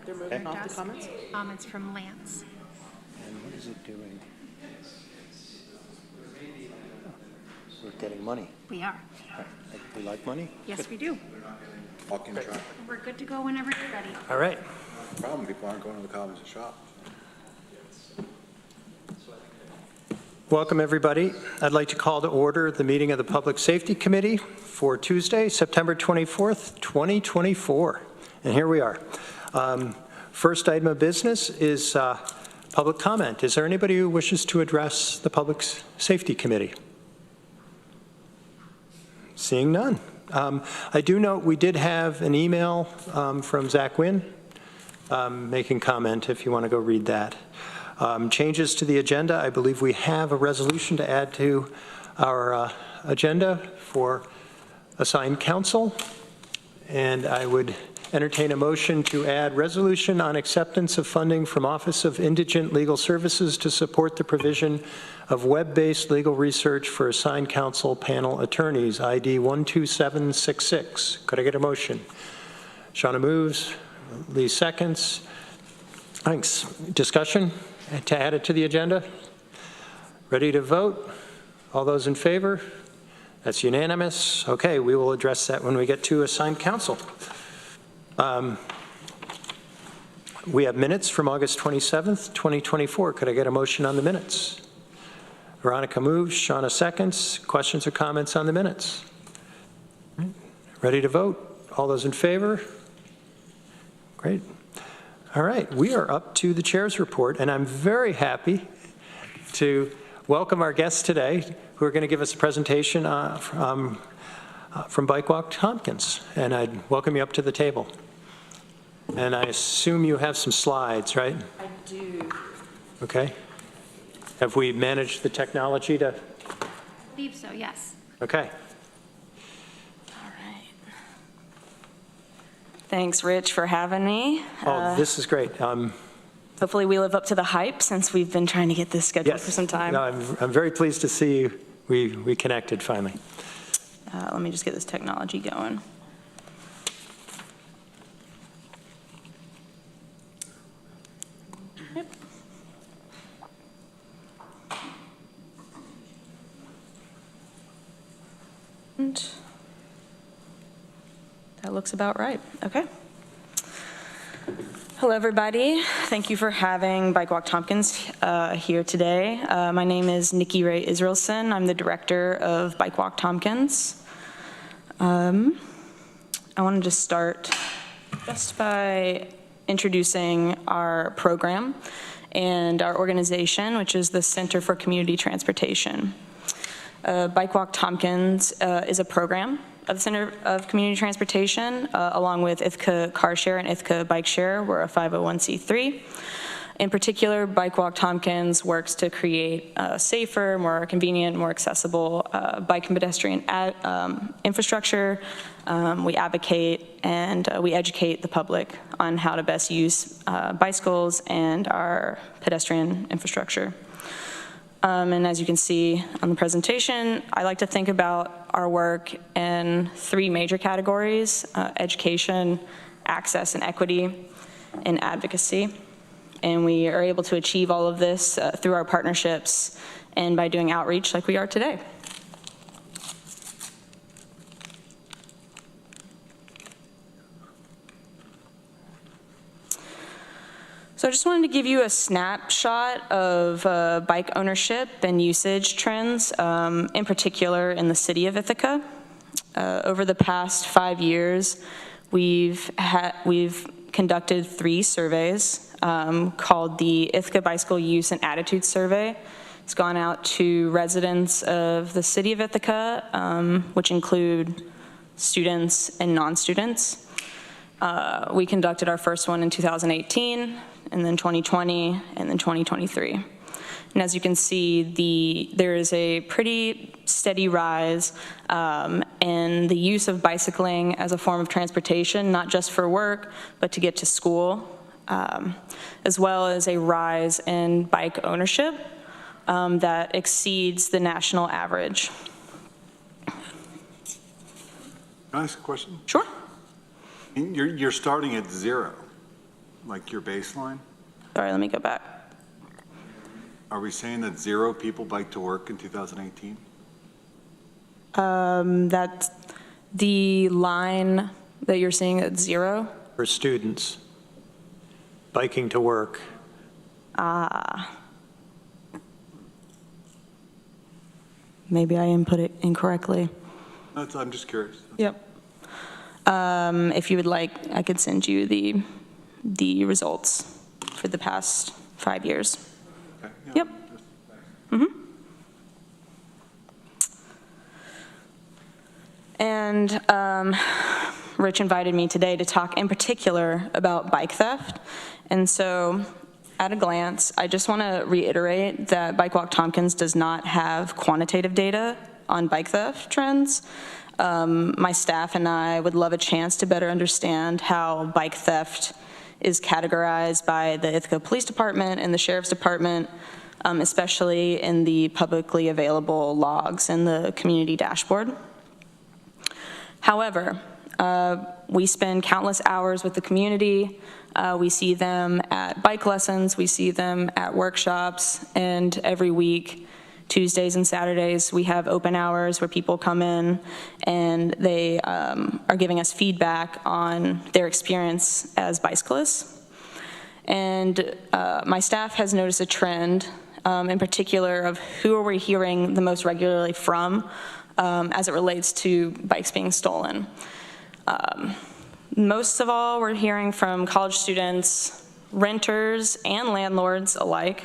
They're moving off the comments? Comments from Lance. And what is it doing? We're getting money. We are. We like money? Yes, we do. Walk-in traffic. We're good to go whenever you're ready. All right. Problem, people aren't going to the commons to shop. Welcome, everybody. I'd like to call to order the meeting of the Public Safety Committee for Tuesday, September 24th, 2024. And here we are. First item of business is public comment. Is there anybody who wishes to address the Public Safety Committee? Seeing none. I do note we did have an email from Zach Wynn making comment, if you want to go read that. Changes to the agenda. I believe we have a resolution to add to our agenda for assigned counsel. And I would entertain a motion to add resolution on acceptance of funding from Office of Indigent Legal Services to support the provision of web-based legal research for assigned counsel panel attorneys, ID 12766. Could I get a motion? Shauna moves. Lee seconds. Thanks. Discussion to add it to the agenda? Ready to vote? All those in favor? That's unanimous. Okay, we will address that when we get to assigned counsel. We have minutes from August 27th, 2024. Could I get a motion on the minutes? Veronica moves, Shauna seconds. Questions or comments on the minutes? Ready to vote? All those in favor? Great. All right, we are up to the chair's report, and I'm very happy to welcome our guests today who are going to give us a presentation from Bike Walk Tompkins, and I'd welcome you up to the table. And I assume you have some slides, right? I do. Okay. Have we managed the technology to? I believe so, yes. Okay. All right. Thanks, Rich, for having me. Oh, this is great. Hopefully we live up to the hype since we've been trying to get this scheduled Yes. for some time. No, I'm very pleased to see you. We connected finally. Let me just get this technology going. Yep. And that looks about right. Okay. Hello, everybody. Thank you for having Bike Walk Tompkins here today. My name is Nikki Ray Israelson. I'm the director of Bike Walk Tompkins. I wanted to start just by introducing our program and our organization, which is the Center for Community Transportation. Bike Walk Tompkins is a program of the Center of Community Transportation, along with Ithaca Car Share and Ithaca Bike Share. We're a 501c3. In particular, Bike Walk Tompkins works to create a safer, more convenient, more accessible bike and pedestrian infrastructure. We advocate and we educate the public on how to best use bicycles and our pedestrian infrastructure. And as you can see on the presentation, I like to think about our work in three major categories: education, access and equity, and advocacy. And we are able to achieve all of this through our partnerships and by doing outreach like we are today. So I just wanted to give you a snapshot of bike ownership and usage trends, in particular in the city of Ithaca. Over the past 5 years, we've conducted 3 surveys called the Ithaca Bicycle Use and Attitude Survey. It's gone out to residents of the city of Ithaca, which include students and non-students. We conducted our first one in 2018, and then 2020, and then 2023. And as you can see, there is a pretty steady rise in the use of bicycling as a form of transportation, not just for work, but to get to school, as well as a rise in bike ownership that exceeds the national average. Can I ask a question? Sure. You're starting at 0. like your baseline? Sorry, let me go back. Are we saying that 0 people bike to work in 2018? That's the line that you're seeing at 0. For students biking to work. Maybe I input it incorrectly. I'm just curious. Yep. If you would like, I could send you the results for the past 5 years. Okay, yeah, Yep. And Rich invited me today to talk in particular about bike theft. And so at a glance, I just want to reiterate that Bike Walk Tompkins does not have quantitative data on bike theft trends. My staff and I would love a chance to better understand how bike theft is categorized by the Ithaca Police Department and the Sheriff's Department, especially in the publicly available logs in the community dashboard. However, we spend countless hours with the community. We see them at bike lessons, we see them at workshops, and every week, Tuesdays and Saturdays, we have open hours where people come in and they are giving us feedback on their experience as bicyclists. And my staff has noticed a trend in particular of who are we hearing the most regularly from as it relates to bikes being stolen. Most of all, we're hearing from college students, renters, and landlords alike,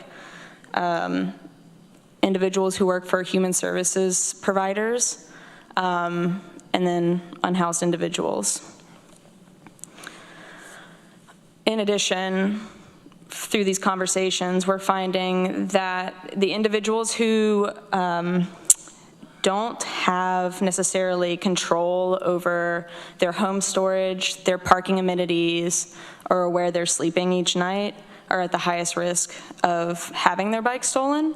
individuals who work for human services providers, and then unhoused individuals. In addition, through these conversations, we're finding that the individuals who don't have necessarily control over their home storage, their parking amenities, or where they're sleeping each night are at the highest risk of having their bike stolen.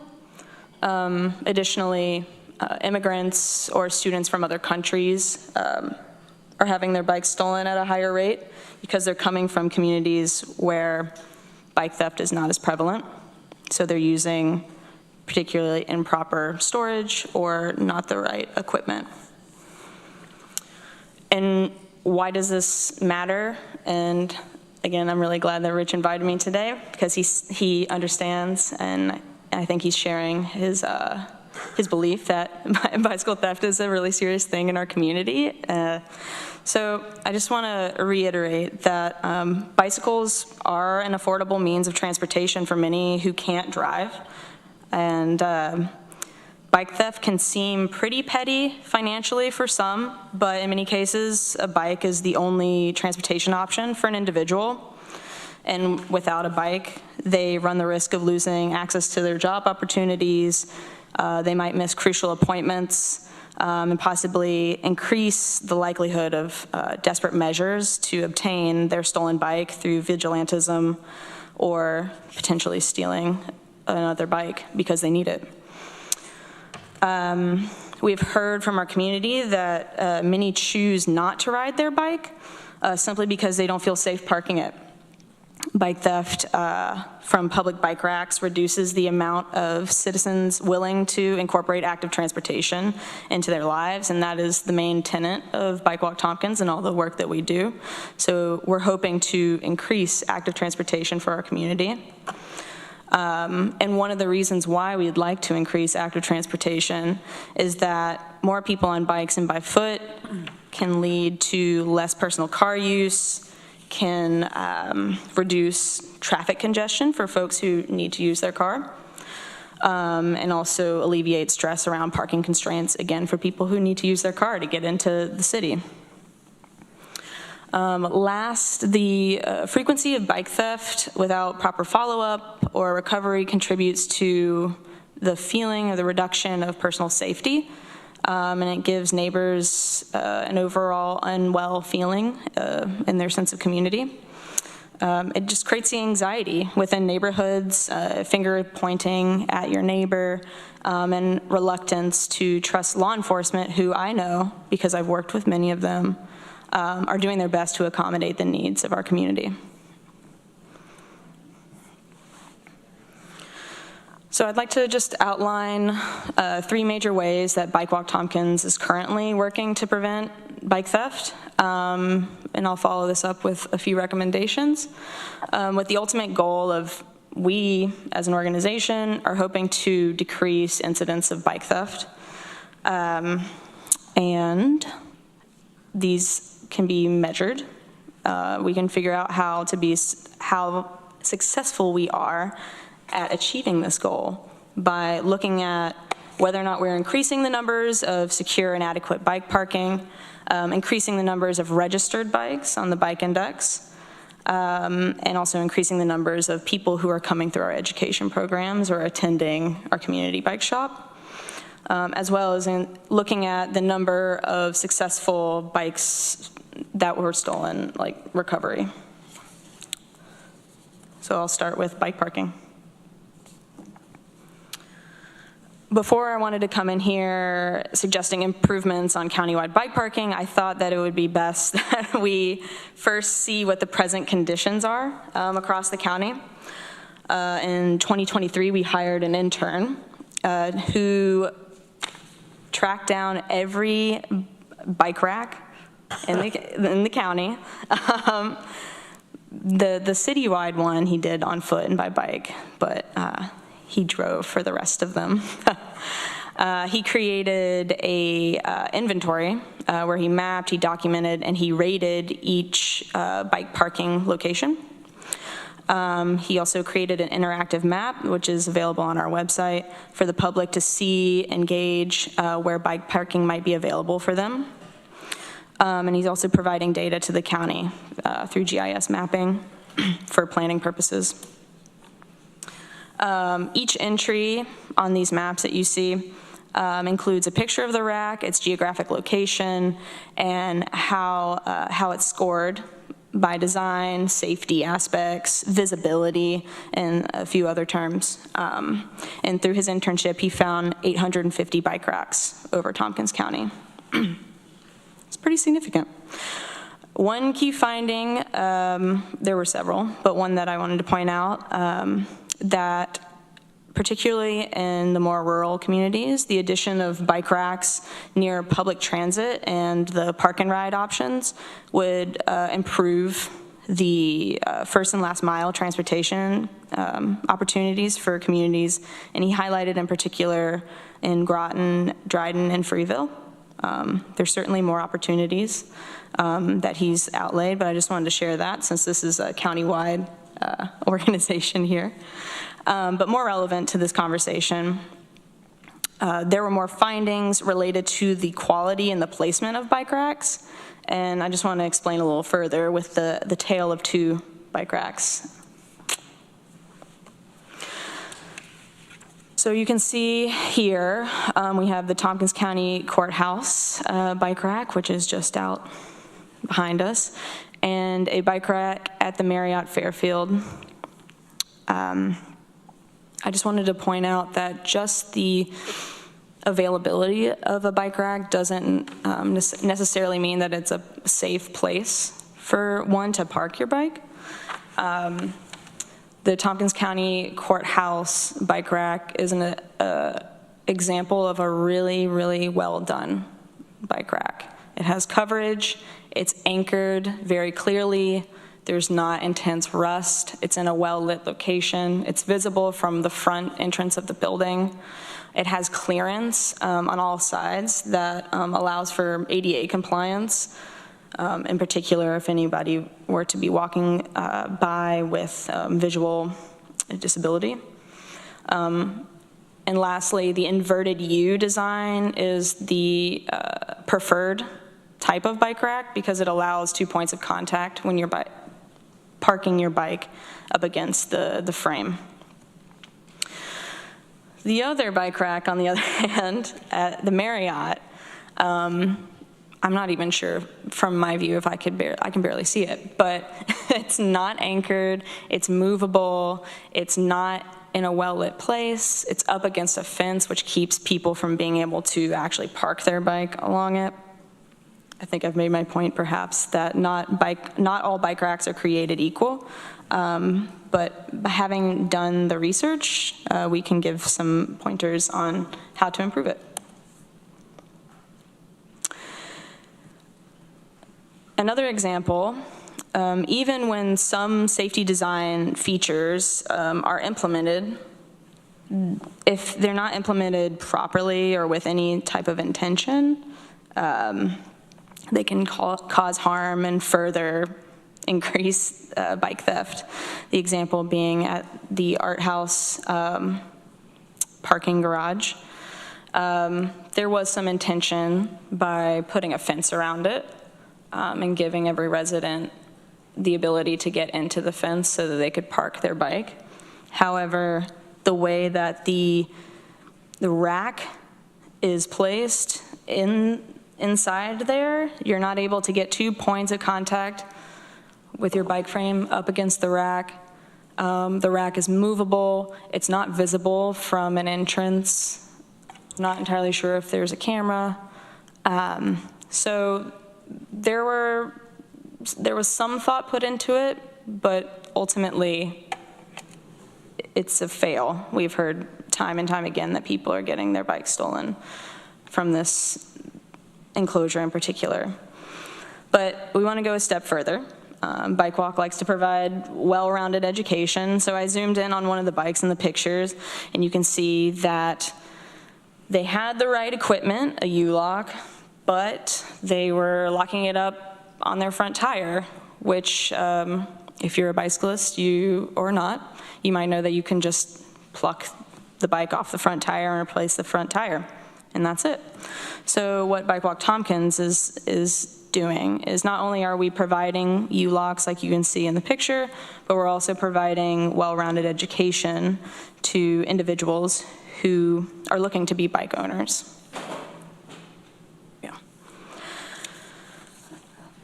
Additionally, immigrants or students from other countries are having their bikes stolen at a higher rate because they're coming from communities where bike theft is not as prevalent. So they're using particularly improper storage or not the right equipment. And why does this matter? And again, I'm really glad that Rich invited me today because he understands, and I think he's sharing his belief that bicycle theft is a really serious thing in our community. So I just want to reiterate that bicycles are an affordable means of transportation for many who can't drive. And bike theft can seem pretty petty financially for some, but in many cases, a bike is the only transportation option for an individual. And without a bike, they run the risk of losing access to their job opportunities. They might miss crucial appointments and possibly increase the likelihood of desperate measures to obtain their stolen bike through vigilantism or potentially stealing another bike because they need it. We've heard from our community that many choose not to ride their bike simply because they don't feel safe parking it. Bike theft from public bike racks reduces the amount of citizens willing to incorporate active transportation into their lives, and that is the main tenet of Bike Walk Tompkins and all the work that we do. So we're hoping to increase active transportation for our community. And one of the reasons why we'd like to increase active transportation is that more people on bikes and by foot can lead to less personal car use, can reduce traffic congestion for folks who need to use their car, and also alleviate stress around parking constraints, again, for people who need to use their car to get into the city. Last, the frequency of bike theft without proper follow-up or recovery contributes to the feeling of the reduction of personal safety, and it gives neighbors an overall unwell feeling in their sense of community. It just creates the anxiety within neighborhoods, finger pointing at your neighbor, and reluctance to trust law enforcement, who I know, because I've worked with many of them, are doing their best to accommodate the needs of our community. So I'd like to just outline 3 major ways that Bike Walk Tompkins is currently working to prevent bike theft, and I'll follow this up with a few recommendations, with the ultimate goal of we, as an organization, are hoping to decrease incidents of bike theft, and these can be measured. We can figure out how successful we are at achieving this goal by looking at whether or not we're increasing the numbers of secure and adequate bike parking, increasing the numbers of registered bikes on the bike index, and also increasing the numbers of people who are coming through our education programs or attending our community bike shop, as well as in looking at the number of successful bikes that were stolen, like recovery. So I'll start with bike parking. Before I wanted to come in here suggesting improvements on countywide bike parking, I thought that it would be best that we first see what the present conditions are across the county. In 2023, we hired an intern who tracked down every bike rack in the county. The citywide one he did on foot and by bike, but he drove for the rest of them. He created a inventory where he mapped, he documented, and he rated each bike parking location. He also created an interactive map, which is available on our website for the public to see and gauge where bike parking might be available for them. And he's also providing data to the county through GIS mapping for planning purposes. Each entry on these maps that you see includes a picture of the rack, its geographic location, and how it's scored by design, safety aspects, visibility, and a few other terms. And through his internship, he found 850 bike racks over Tompkins County. It's pretty significant. One key finding, there were several, but one that I wanted to point out, that particularly in the more rural communities, the addition of bike racks near public transit and the park and ride options would improve the first and last mile transportation opportunities for communities. And he highlighted in particular in Groton, Dryden, and Freeville. There's certainly more opportunities that he's outlaid, but I just wanted to share that since this is a countywide organization here. But more relevant to this conversation, there were more findings related to the quality and the placement of bike racks, and I just want to explain a little further with the tale of 2 bike racks. So you can see here, we have the Tompkins County Courthouse bike rack, which is just out behind us, and a bike rack at the Marriott Fairfield. I just wanted to point out that just the availability of a bike rack doesn't necessarily mean that it's a safe place for one to park your bike. The Tompkins County Courthouse bike rack is an example of a really, really well done bike rack. It has coverage, it's anchored very clearly, there's not intense rust, it's in a well-lit location, it's visible from the front entrance of the building. It has clearance on all sides that allows for ADA compliance. In particular, if anybody were to be walking by with visual disability. And lastly, the inverted U design is the preferred type of bike rack because it allows 2 points of contact when you're parking your bike up against the frame. The other bike rack, on the other hand, at the Marriott, I'm not even sure from my view if I can barely see it, but it's not anchored, it's movable, it's not in a well-lit place, it's up against a fence which keeps people from being able to actually park their bike along it. I think I've made my point perhaps that not all bike racks are created equal. But having done the research, we can give some pointers on how to improve it. Another example, even when some safety design features are implemented, if they're not implemented properly or with any type of intention, they can cause harm and further increase bike theft. The example being at the Art House parking garage. There was some intention by putting a fence around it and giving every resident the ability to get into the fence so that they could park their bike. However, the way that the rack is placed inside there, you're not able to get 2 points of contact with your bike frame up against the rack. The rack is movable. It's not visible from an entrance. Not entirely sure if there's a camera. So there was some thought put into it, but ultimately it's a fail. We've heard time and time again that people are getting their bikes stolen from this enclosure in particular. But we want to go a step further. Bike Walk likes to provide well-rounded education, so I zoomed in on one of the bikes in the pictures, and you can see that they had the right equipment, a U-lock, but they were locking it up on their front tire, which if you're a bicyclist, or not, you might know that you can just pluck the bike off the front tire and replace the front tire, and that's it. So what Bike Walk Tompkins is doing is not only are we providing U-locks like you can see in the picture, but we're also providing well-rounded education to individuals who are looking to be bike owners. Yeah.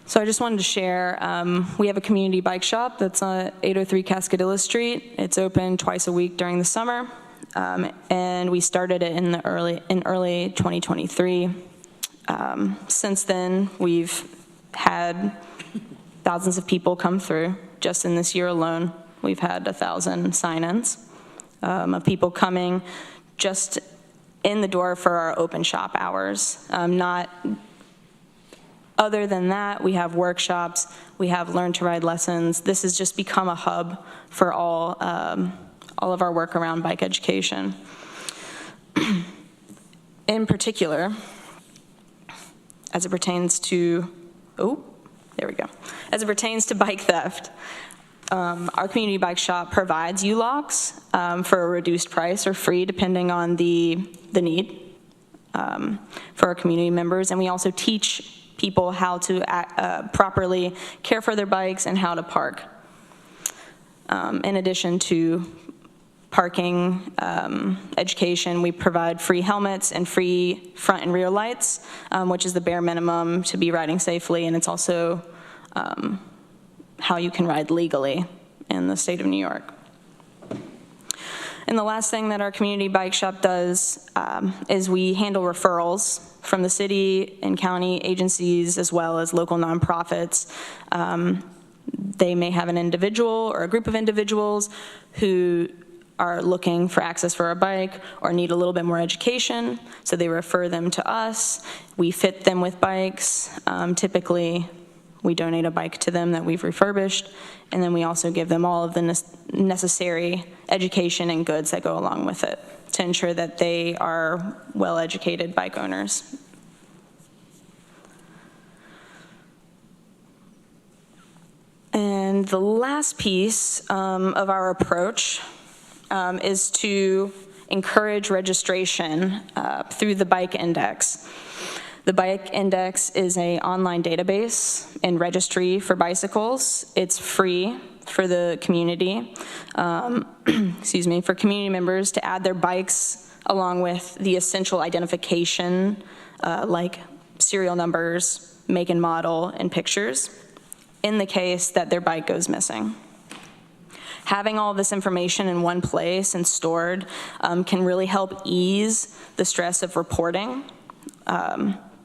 So I just wanted to share, we have a community bike shop that's on 803 Cascadilla Street. It's open twice a week during the summer, and we started it in early 2023. Since then, we've had thousands of people come through. Just in this year alone, we've had 1,000 sign-ins of people coming just in the door for our open shop hours. Other than that, we have workshops, we have learn to ride lessons. This has just become a hub for all of our work around bike education. In particular, as it pertains to, as it pertains to bike theft, our community bike shop provides U-locks for a reduced price or free, depending on the need for our community members. And we also teach people how to properly care for their bikes and how to park. In addition to parking education, we provide free helmets and free front and rear lights, which is the bare minimum to be riding safely, and it's also how you can ride legally in the state of New York. And the last thing that our community bike shop does is we handle referrals from the city and county agencies as well as local nonprofits. They may have an individual or a group of individuals who are looking for access for a bike or need a little bit more education, so they refer them to us. We fit them with bikes. Typically, we donate a bike to them that we've refurbished, and then we also give them all of the necessary education and goods that go along with it to ensure that they are well-educated bike owners. And the last piece of our approach is to encourage registration through the Bike Index. The Bike Index is an online database and registry for bicycles. It's free for the community, for community members to add their bikes along with the essential identification like serial numbers, make and model, and pictures in the case that their bike goes missing. Having all this information in one place and stored can really help ease the stress of reporting.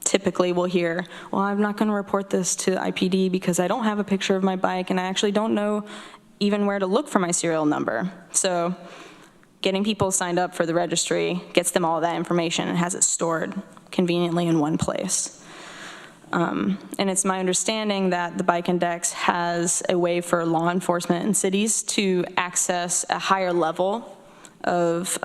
Typically we'll hear, well, I'm not going to report this to IPD because I don't have a picture of my bike and I actually don't know even where to look for my serial number. So getting people signed up for the registry gets them all that information and has it stored conveniently in one place. And it's my understanding that the Bike Index has a way for law enforcement in cities to access a higher level of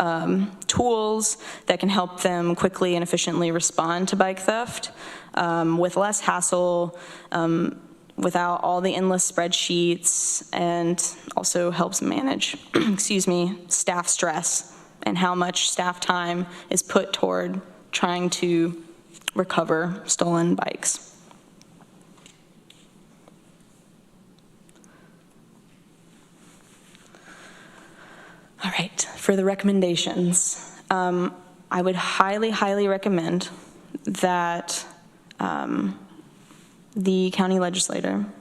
tools that can help them quickly and efficiently respond to bike theft with less hassle, without all the endless spreadsheets, and also helps manage, staff stress and how much staff time is put toward trying to recover stolen bikes. All right, for the recommendations, I would highly, highly recommend that the county legislation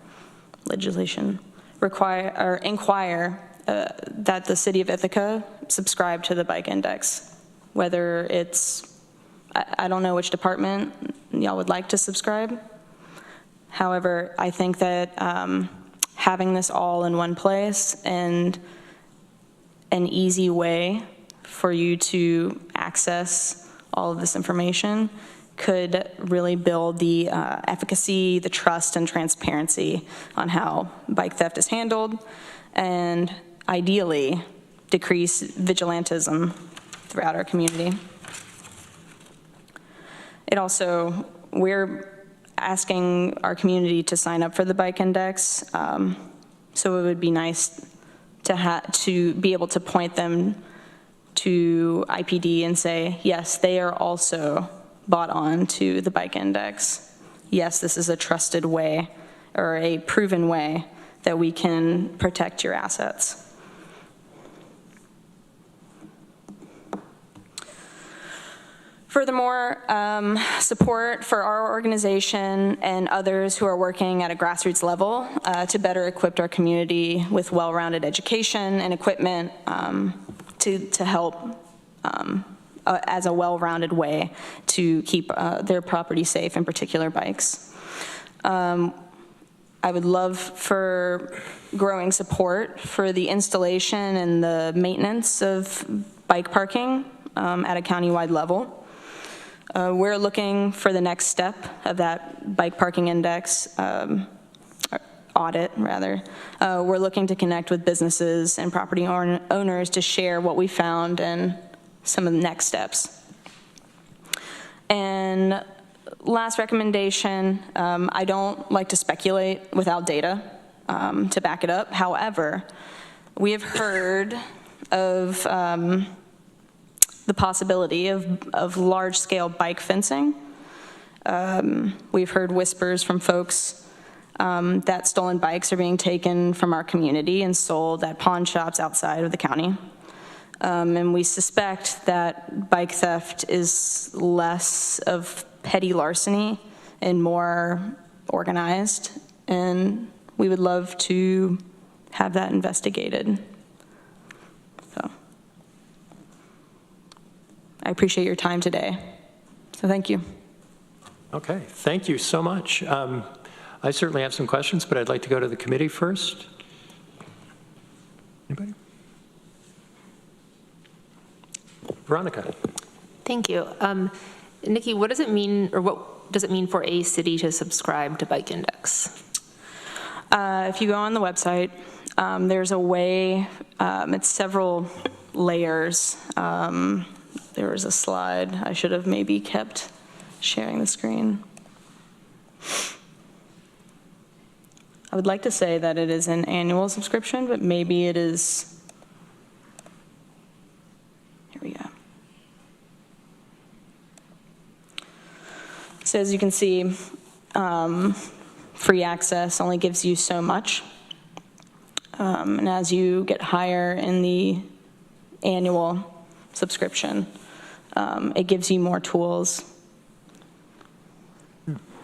inquire that the city of Ithaca subscribe to the Bike Index, whether it's, I don't know which department y'all would like to subscribe. However, I think that having this all in one place and an easy way for you to access all of this information could really build the efficacy, the trust, and transparency on how bike theft is handled, and ideally decrease vigilantism throughout our community. It also, we're asking our community to sign up for the Bike Index, so it would be nice to be able to point them to IPD and say, yes, they are also bought on to the Bike Index. Yes, this is a trusted way or a proven way that we can protect your assets. Furthermore, support for our organization and others who are working at a grassroots level to better equip our community with well-rounded education and equipment to help as a well-rounded way to keep their property safe, in particular bikes. I would love for growing support for the installation and the maintenance of bike parking at a countywide level. We're looking for the next step of that bike parking index audit, rather. We're looking to connect with businesses and property owners to share what we found and some of the next steps. And last recommendation, I don't like to speculate without data to back it up. However, we have heard of the possibility of large-scale bike fencing. We've heard whispers from folks that stolen bikes are being taken from our community and sold at pawn shops outside of the county. And we suspect that bike theft is less of petty larceny and more organized, and we would love to have that investigated. So I appreciate your time today. So thank you. Okay, thank you so much. I certainly have some questions, but I'd like to go to the committee first. Anybody? Veronica. Thank you. Nikki, what does it mean, or what does it mean for a city to subscribe to Bike Index? If you go on the website, there's a way, it's several layers. There was a slide. I should have maybe kept sharing the screen. I would like to say that it is an annual subscription, but maybe it is, here we go. So as you can see, free access only gives you so much. And as you get higher in the annual subscription, it gives you more tools.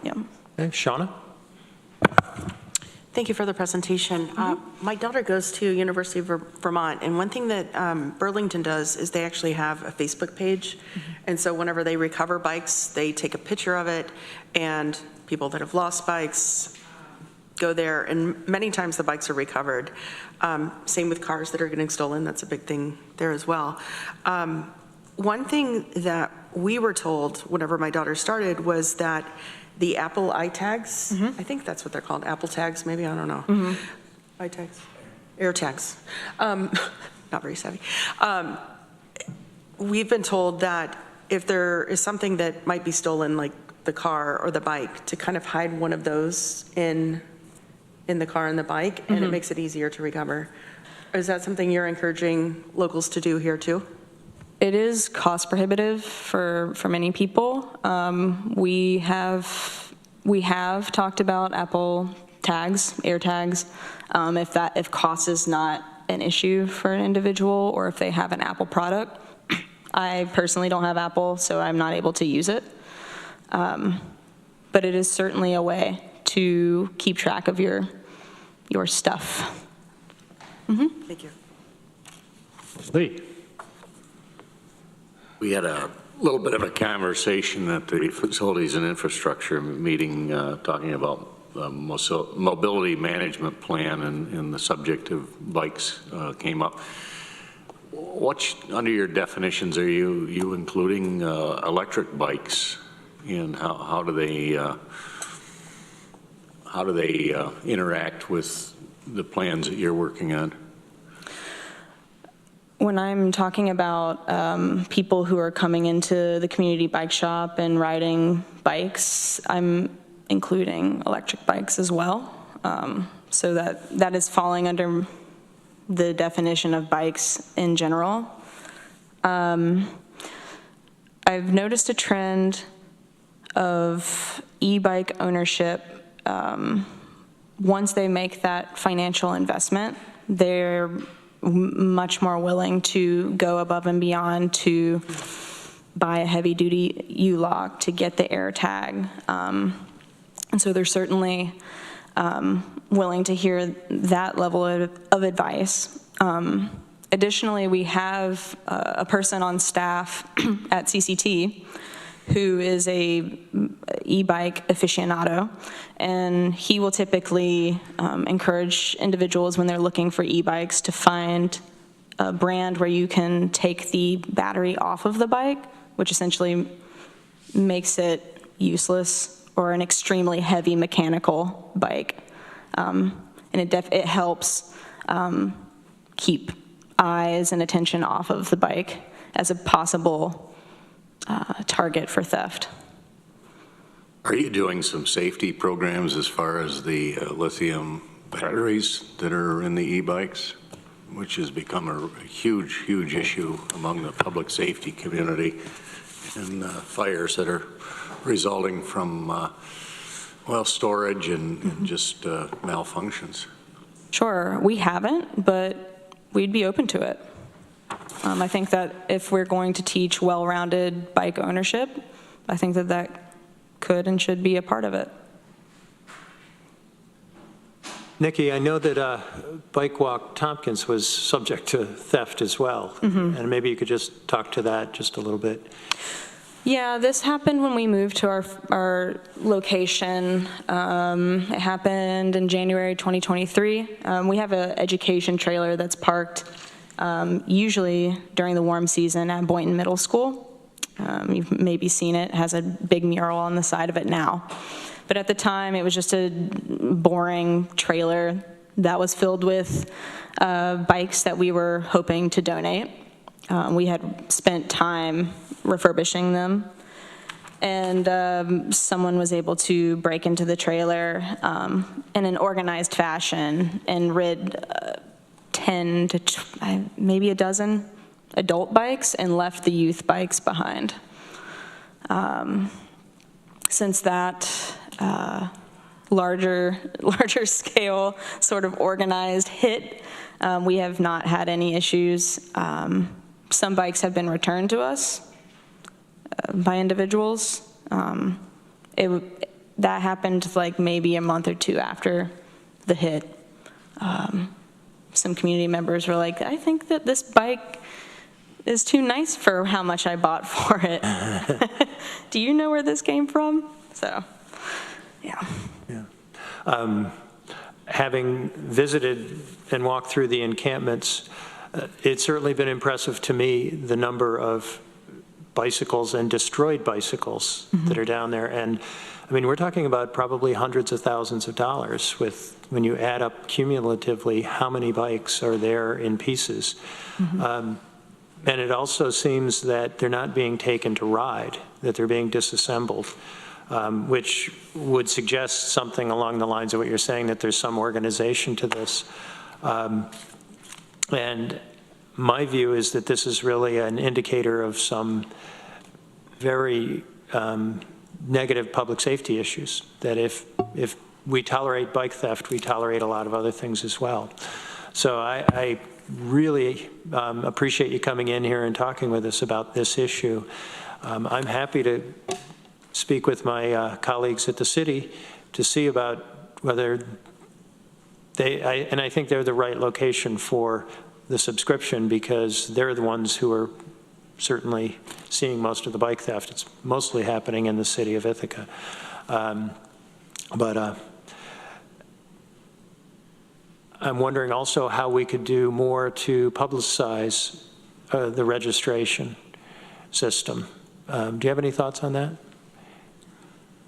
Yeah. Okay, Shauna? Thank you for the presentation. My daughter goes to University of Vermont, and one thing that Burlington does is they actually have a Facebook page. And so whenever they recover bikes, they take a picture of it, and people that have lost bikes go there, and many times the bikes are recovered. Same with cars that are getting stolen, that's a big thing there as well. One thing that we were told whenever my daughter started was that the Apple iTags, I think that's what they're called, Apple tags, maybe, I don't know. iTags, AirTags, not very savvy. We've been told that if there is something that might be stolen, like the car or the bike, to kind of hide one of those in the car and the bike, and it makes it easier to recover. Is that something you're encouraging locals to do here too? It is cost prohibitive for many people. We have talked about Apple tags, air tags, if cost is not an issue for an individual, or if they have an Apple product. I personally don't have Apple, so I'm not able to use it. But it is certainly a way to keep track of your stuff. Thank you. Lee. We had a little bit of a conversation at the Facilities and Infrastructure meeting talking about the mobility management plan, and the subject of bikes came up. What, under your definitions, are you including electric bikes, and how do they interact with the plans that you're working on? When I'm talking about people who are coming into the community bike shop and riding bikes, I'm including electric bikes as well. So that is falling under the definition of bikes in general. I've noticed a trend of e-bike ownership. Once they make that financial investment, they're much more willing to go above and beyond to buy a heavy-duty U-lock, to get the air tag. And so they're certainly willing to hear that level of advice. Additionally, we have a person on staff at CCT who is a e-bike aficionado, and he will typically encourage individuals when they're looking for e-bikes to find a brand where you can take the battery off of the bike, which essentially makes it useless, or an extremely heavy mechanical bike. And it helps keep eyes and attention off of the bike as a possible target for theft. Are you doing some safety programs as far as the lithium batteries that are in the e-bikes, which has become a huge, huge issue among the public safety community, and fires that are resulting from, well, storage and just malfunctions? Sure, We haven't, but we'd be open to it. I think that if we're going to teach well-rounded bike ownership, I think that could and should be a part of it. Nikki, I know that Bike Walk Tompkins was subject to theft as well, and maybe you could just talk to that just a little bit. Yeah, this happened when we moved to our location. It happened in January 2023. We have an education trailer that's parked usually during the warm season at Boynton Middle School. You've maybe seen it. It has a big mural on the side of it now. But at the time, it was just a boring trailer that was filled with bikes that we were hoping to donate. We had spent time refurbishing them, and someone was able to break into the trailer in an organized fashion and rid 10 to maybe a dozen adult bikes and left the youth bikes behind. Since that larger scale sort of organized hit, we have not had any issues. Some bikes have been returned to us by individuals. That happened like maybe a month or two after the hit. Some community members were like, I think that this bike is too nice for how much I bought for it. Do you know where this came from? So, yeah. having visited and walked through the encampments, it's certainly been impressive to me, the number of bicycles and destroyed bicycles that are down there. And I mean, we're talking about probably hundreds of thousands of dollars with, when you add up cumulatively how many bikes are there in pieces. And it also seems that they're not being taken to ride, that they're being disassembled, which would suggest something along the lines of what you're saying, that there's some organization to this. And my view is that this is really an indicator of some very negative public safety issues, that if we tolerate bike theft, we tolerate a lot of other things as well. So I really appreciate you coming in here and talking with us about this issue. I'm happy to speak with my colleagues at the city to see about whether and I think they're the right location for the subscription, because they're the ones who are certainly seeing most of the bike theft. It's mostly happening in the city of Ithaca. I'm wondering also how we could do more to publicize the registration system. Do you have any thoughts on that?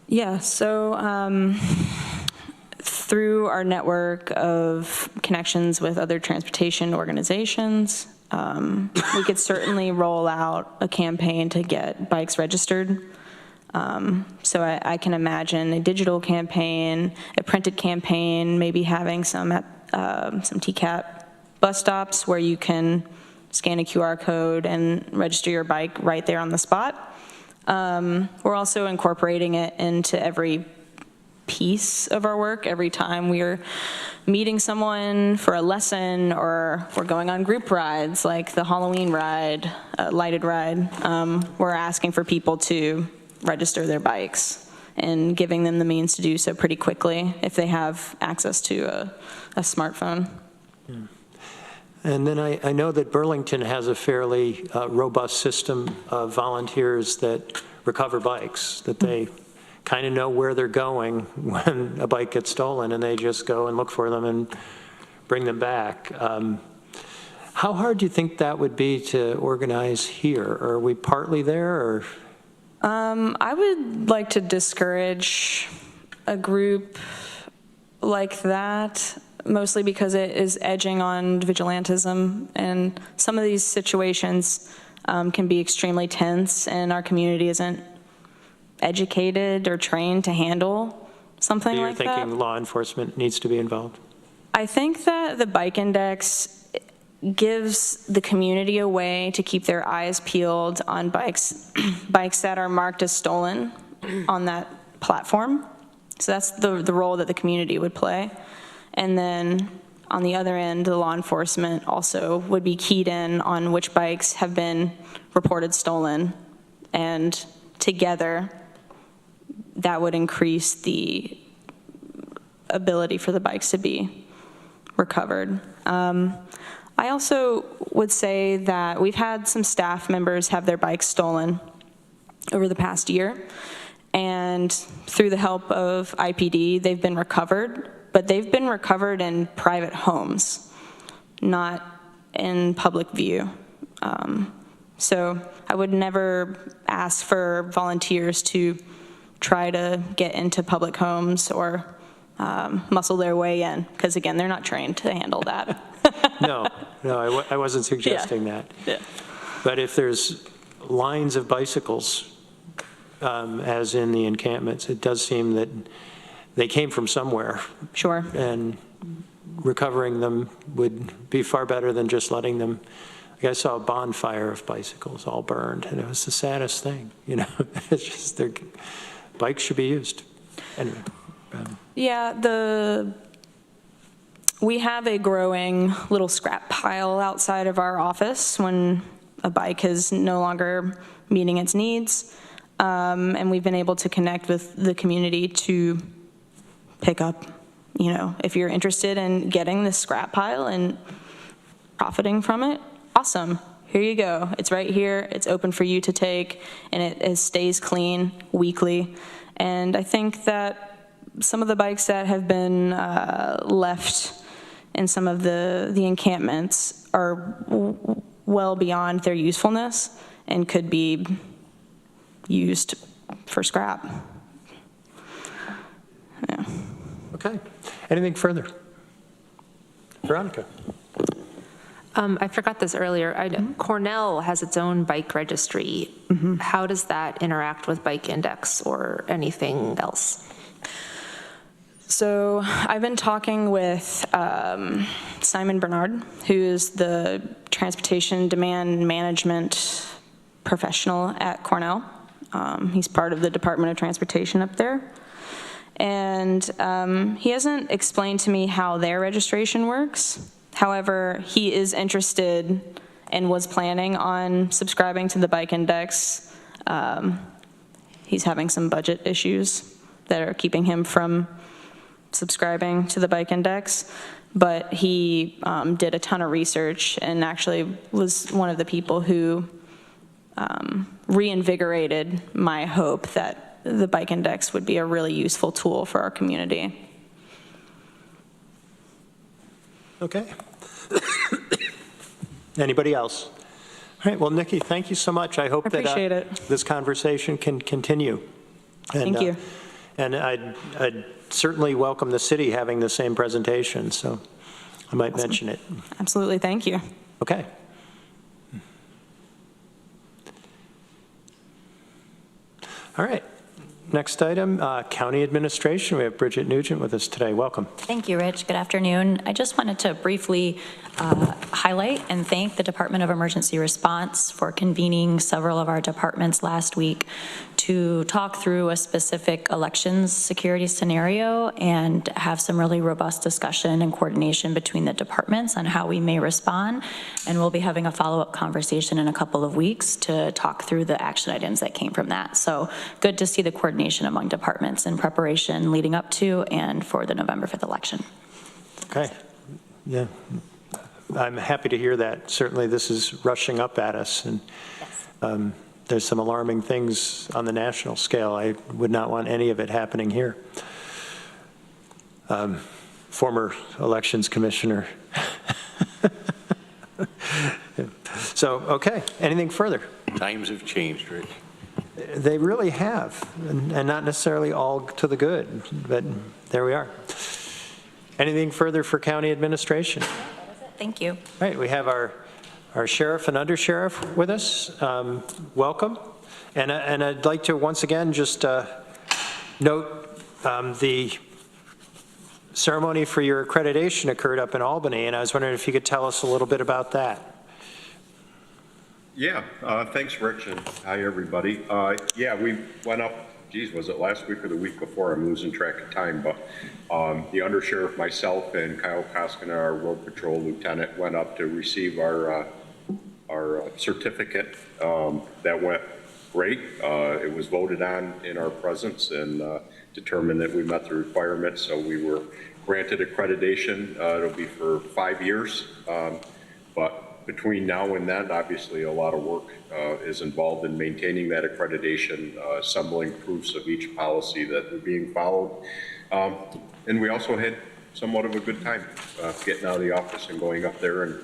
Yeah, so through our network of connections with other transportation organizations, we could certainly roll out a campaign to get bikes registered. So I can imagine a digital campaign, a printed campaign, maybe having some at some TCAP bus stops where you can scan a QR code and register your bike right there on the spot. We're also incorporating it into every piece of our work. Every time we're meeting someone for a lesson, or we're going on group rides like the Halloween ride, lighted ride, we're asking for people to register their bikes and giving them the means to do so pretty quickly if they have access to a smartphone. Yeah. And then I know that Burlington has a fairly robust system of volunteers that recover bikes, that they kind of know where they're going when a bike gets stolen, and they just go and look for them and bring them back. How hard do you think that would be to organize here? Are we partly there, or? I would like to discourage a group like that, mostly because it is edging on vigilantism, and some of these situations can be extremely tense, and our community isn't educated or trained to handle something like that. You're thinking law enforcement needs to be involved? I think that the bike index gives the community a way to keep their eyes peeled on bikes that are marked as stolen on that platform. So that's the role that the community would play. And then on the other end, the law enforcement also would be keyed in on which bikes have been reported stolen, and together that would increase the ability for the bikes to be recovered. I also would say that we've had some staff members have their bikes stolen over the past year, and through the help of IPD, they've been recovered, but they've been recovered in private homes, not in public view. So I would never ask for volunteers to try to get into public homes or muscle their way in, because again, they're not trained to handle that. No, I wasn't suggesting that. Yeah. But if there's lines of bicycles, as in the encampments, it does seem that they came from somewhere. Sure. And recovering them would be far better than just letting them. Like, I saw a bonfire of bicycles all burned, and it was the saddest thing, you know. It's just their bikes should be used. Anyway. Yeah, we have a growing little scrap pile outside of our office when a bike is no longer meeting its needs, and we've been able to connect with the community to pick up, you know, if you're interested in getting this scrap pile and profiting from it, awesome. Here you go. It's right here. It's open for you to take, and it stays clean weekly. And I think that some of the bikes that have been left in some of the encampments are well beyond their usefulness and could be used for scrap. Yeah. Okay. Anything further? Veronica? I forgot this earlier. Cornell has its own bike registry. How does that interact with Bike Index or anything else? So I've been talking with Simon Bernard, who's the transportation demand management professional at Cornell. He's part of the Department of Transportation up there. And he hasn't explained to me how their registration works. However, he is interested and was planning on subscribing to the Bike Index. He's having some budget issues that are keeping him from subscribing to the Bike Index, but he did a ton of research and actually was one of the people who reinvigorated my hope that the Bike Index would be a really useful tool for our community. Okay. Anybody else? All right, well, Nikki, thank you so much. I hope Appreciate that it. this conversation can continue. And, Thank you. And I'd certainly welcome the city having the same presentation, so I might mention it. Absolutely, thank you. Okay. All right. Next item, County Administration. We have Bridget Nugent with us today. Welcome. Thank you, Rich. Good afternoon. I just wanted to briefly highlight and thank the Department of Emergency Response for convening several of our departments last week to talk through a specific elections security scenario and have some really robust discussion and coordination between the departments on how we may respond. And we'll be having a follow-up conversation in a couple of weeks to talk through the action items that came from that. So good to see the coordination among departments in preparation leading up to and for the November 5th election. Okay. Yeah. I'm happy to hear that. Certainly this is rushing up at us, and there's some alarming things on the national scale. I would not want any of it happening here. Former elections commissioner. So, okay, anything further? Times have changed, Rich. They really have, and not necessarily all to the good, but there we are. Anything further for county administration? Thank you. All right, we have our sheriff and undersheriff with us. Welcome. And I'd like to once again just note the ceremony for your accreditation occurred up in Albany, and I was wondering if you could tell us a little bit about that. Yeah, thanks, Rich, and hi, everybody. Yeah, we went up, geez, was it last week or the week before? I'm losing track of time, but the undersheriff, myself, and Kyle Koskinen, our road patrol lieutenant, went up to receive our certificate. That went great. It was voted on in our presence and determined that we met the requirements, so we were granted accreditation. It'll be for 5 years, but between now and then, obviously, a lot of work is involved in maintaining that accreditation, assembling proofs of each policy that are being followed. And we also had somewhat of a good time getting out of the office and going up there and,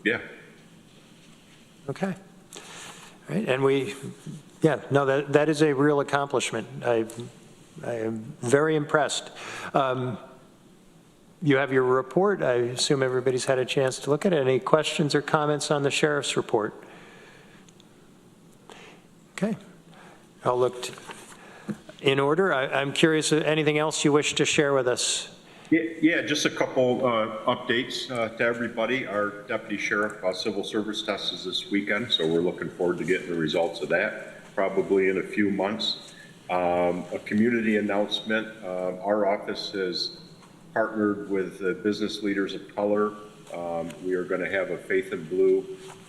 yeah. Okay. All right, and yeah, no, that is a real accomplishment. I am very impressed. You have your report. I assume everybody's had a chance to look at it. Any questions or comments on the sheriff's report? Okay. I'll look in order. I'm curious, anything else you wish to share with us? Yeah, just a couple updates to everybody. Our deputy sheriff civil service test is this weekend, so we're looking forward to getting the results of that, probably in a few months. A community announcement. Our office has partnered with business leaders of color. We are going to have a Faith in Blue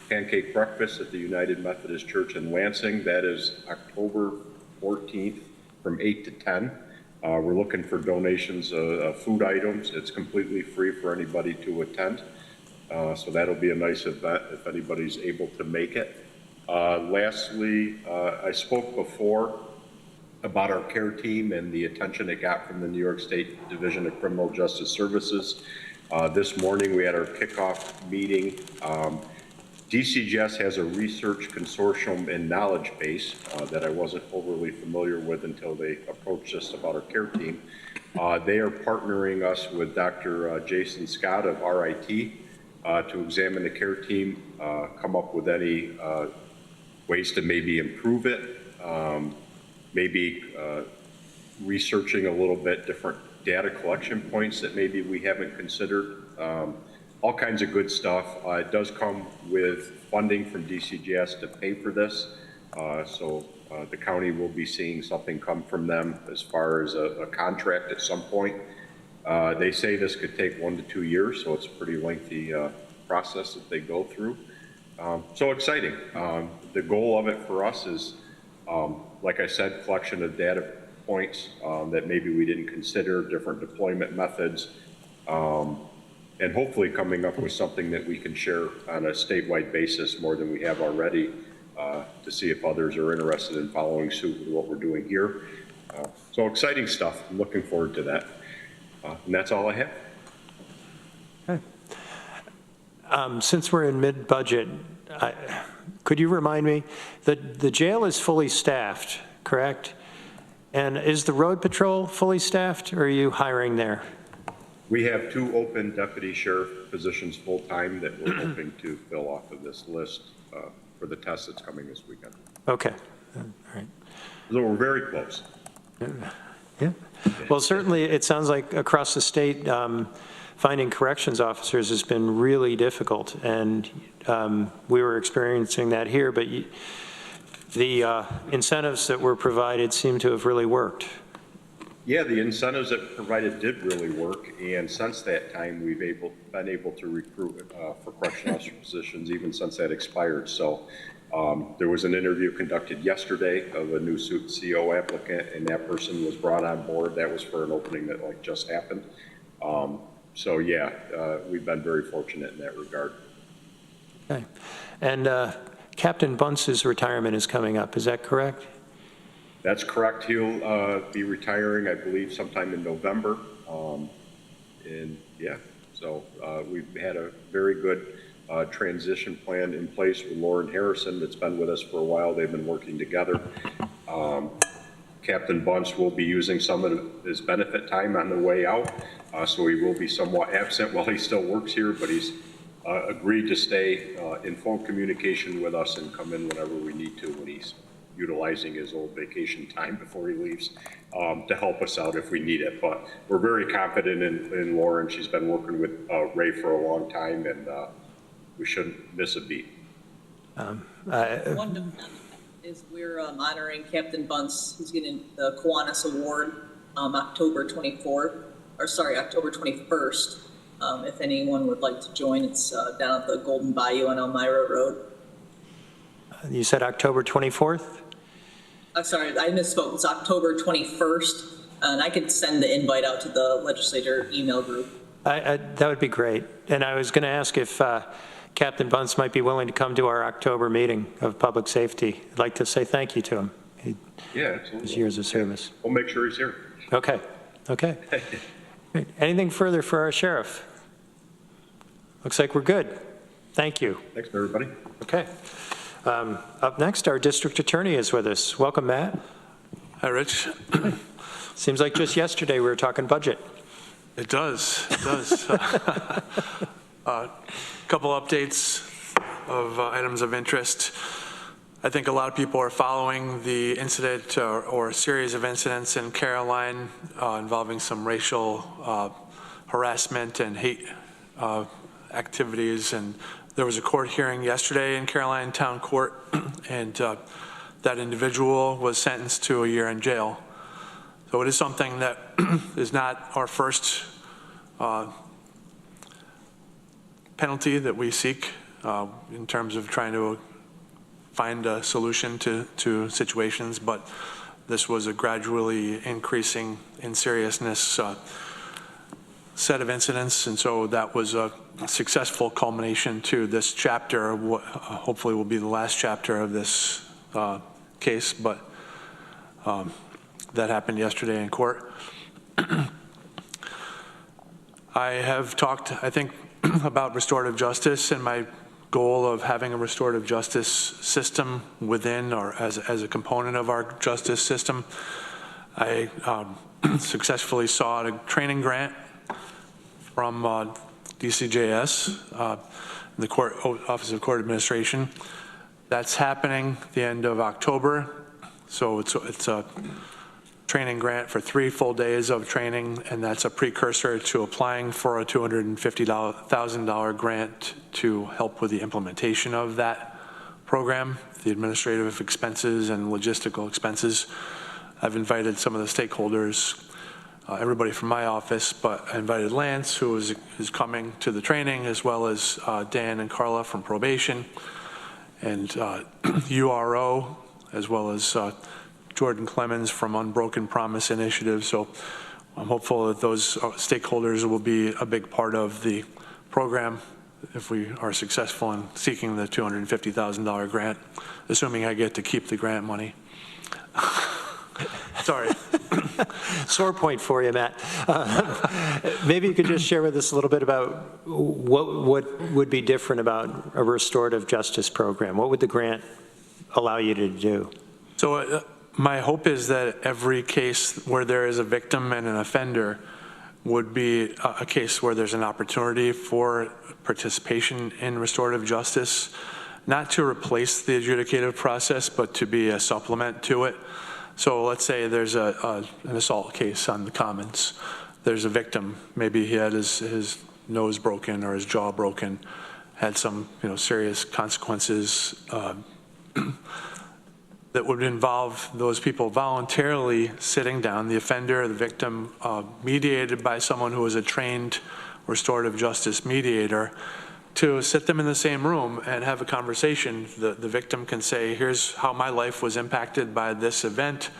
pancake breakfast at the United Methodist Church in Lansing. That is October 14th from 8 to 10. We're looking for donations of food items. It's completely free for anybody to attend. So that'll be a nice event if anybody's able to make it. Lastly, I spoke before about our care team and the attention it got from the New York State Division of Criminal Justice Services. This morning we had our kickoff meeting. DCJS has a research consortium and knowledge base that I wasn't overly familiar with until they approached us about our care team. They are partnering us with Dr. Jason Scott of RIT to examine the care team, come up with any ways to maybe improve it, maybe researching a little bit different data collection points that maybe we haven't considered. All kinds of good stuff. It does come with funding from DCJS to pay for this. So the county will be seeing something come from them as far as a contract at some point. They say this could take 1 to 2 years, so it's a pretty lengthy process that they go through. So exciting. The goal of it for us is, like I said, collection of data points that maybe we didn't consider, different deployment methods, and hopefully coming up with something that we can share on a statewide basis more than we have already to see if others are interested in following suit with what we're doing here. So exciting stuff. I'm looking forward to that. And that's all I have. Okay. Since we're in mid-budget, could you remind me, the jail is fully staffed, correct? And is the road patrol fully staffed, or are you hiring there? We have 2 open deputy sheriff positions full-time that we're hoping to fill off of this list for the test that's coming this weekend. Okay, all right. So we're very close. Yeah. Well, certainly it sounds like across the state, finding corrections officers has been really difficult, and we were experiencing that here, but the incentives that were provided seem to have really worked. Yeah, the incentives that provided did really work, and since that time, we've been able to recruit for correctional officer positions even since that expired. So there was an interview conducted yesterday of a new suit CO applicant, and that person was brought on board. That was for an opening that just happened. So yeah, we've been very fortunate in that regard. Okay, and Captain Bunce's retirement is coming up, is that correct? That's correct. He'll be retiring, I believe, sometime in November. And yeah, so we've had a very good transition plan in place with Lauren Harrison that's been with us for a while. They've been working together. Captain Bunce will be using some of his benefit time on the way out, so he will be somewhat absent while he still works here, but he's agreed to stay in phone communication with us and come in whenever we need to when he's utilizing his old vacation time before he leaves to help us out if we need it. But we're very confident in Lauren. She's been working with Ray for a long time, and we shouldn't miss a beat. One development is we're honoring Captain Bunce, who's getting the Kiwanis Award October 21st. If anyone would like to join, it's down at the Golden Bayou on Elmira Road. You said October 24th? Sorry, I misspoke. It's October 21st, and I could send the invite out to the legislature email group. That would be great. And I was going to ask if Captain Bunce might be willing to come to our October meeting of Public Safety. I'd like to say thank you to him. Yeah, absolutely. His years of service. We'll make sure he's here. Okay, okay. Great. Anything further for our sheriff? Looks like we're good. Thank you. Thanks, everybody. Okay. Up next, our district attorney is with us. Welcome, Matt. Hi, Rich. Seems like just yesterday we were talking budget. It does. It does. Couple updates of items of interest. I think a lot of people are following the incident or a series of incidents in Caroline involving some racial harassment and hate activities, and there was a court hearing yesterday in Caroline Town Court, and that individual was sentenced to a year in jail. So it is something that is not our first penalty that we seek in terms of trying to find a solution to situations, but this was a gradually increasing in seriousness set of incidents, and so that was a successful culmination to this chapter, what hopefully will be the last chapter of this case. But that happened yesterday in court. I have talked, I think, about restorative justice and my goal of having a restorative justice system within or as a component of our justice system. I successfully sought a training grant from DCJS, the Office of Court Administration. That's happening the end of October. So it's a training grant for 3 full days of training, and that's a precursor to applying for a $250,000 grant to help with the implementation of that program, the administrative expenses and logistical expenses. I've invited some of the stakeholders, everybody from my office, but I invited Lance, who is coming to the training, as well as Dan and Carla from Probation, and URO, as well as Jordan Clemens from Unbroken Promise Initiative. So I'm hopeful that those stakeholders will be a big part of the program if we are successful in seeking the $250,000 grant, assuming I get to keep the grant money. Sorry. Sore point for you, Matt. Maybe you could just share with us a little bit about what would be different about a restorative justice program. What would the grant allow you to do? So my hope is that every case where there is a victim and an offender would be a case where there's an opportunity for participation in restorative justice, not to replace the adjudicative process, but to be a supplement to it. So let's say there's an assault case on the Commons. There's a victim, maybe he had his nose broken or his jaw broken, had some serious consequences that would involve those people voluntarily sitting down, the offender, the victim, mediated by someone who is a trained restorative justice mediator, to sit them in the same room and have a conversation. The victim can say, here's how my life was impacted by this event.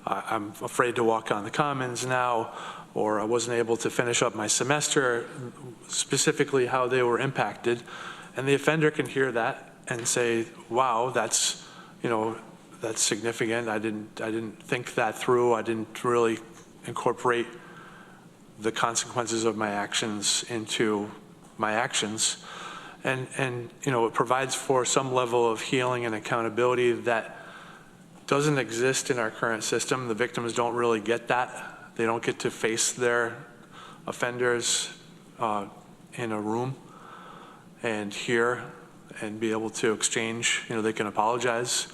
I'm afraid to walk on the Commons now, or I wasn't able to finish up my semester, specifically how they were impacted. And the offender can hear that and say, wow, that's significant. I didn't think that through. I didn't really incorporate the consequences of my actions into my actions. And it provides for some level of healing and accountability that doesn't exist in our current system. The victims don't really get that. They don't get to face their offenders in a room and hear and be able to exchange. They can apologize.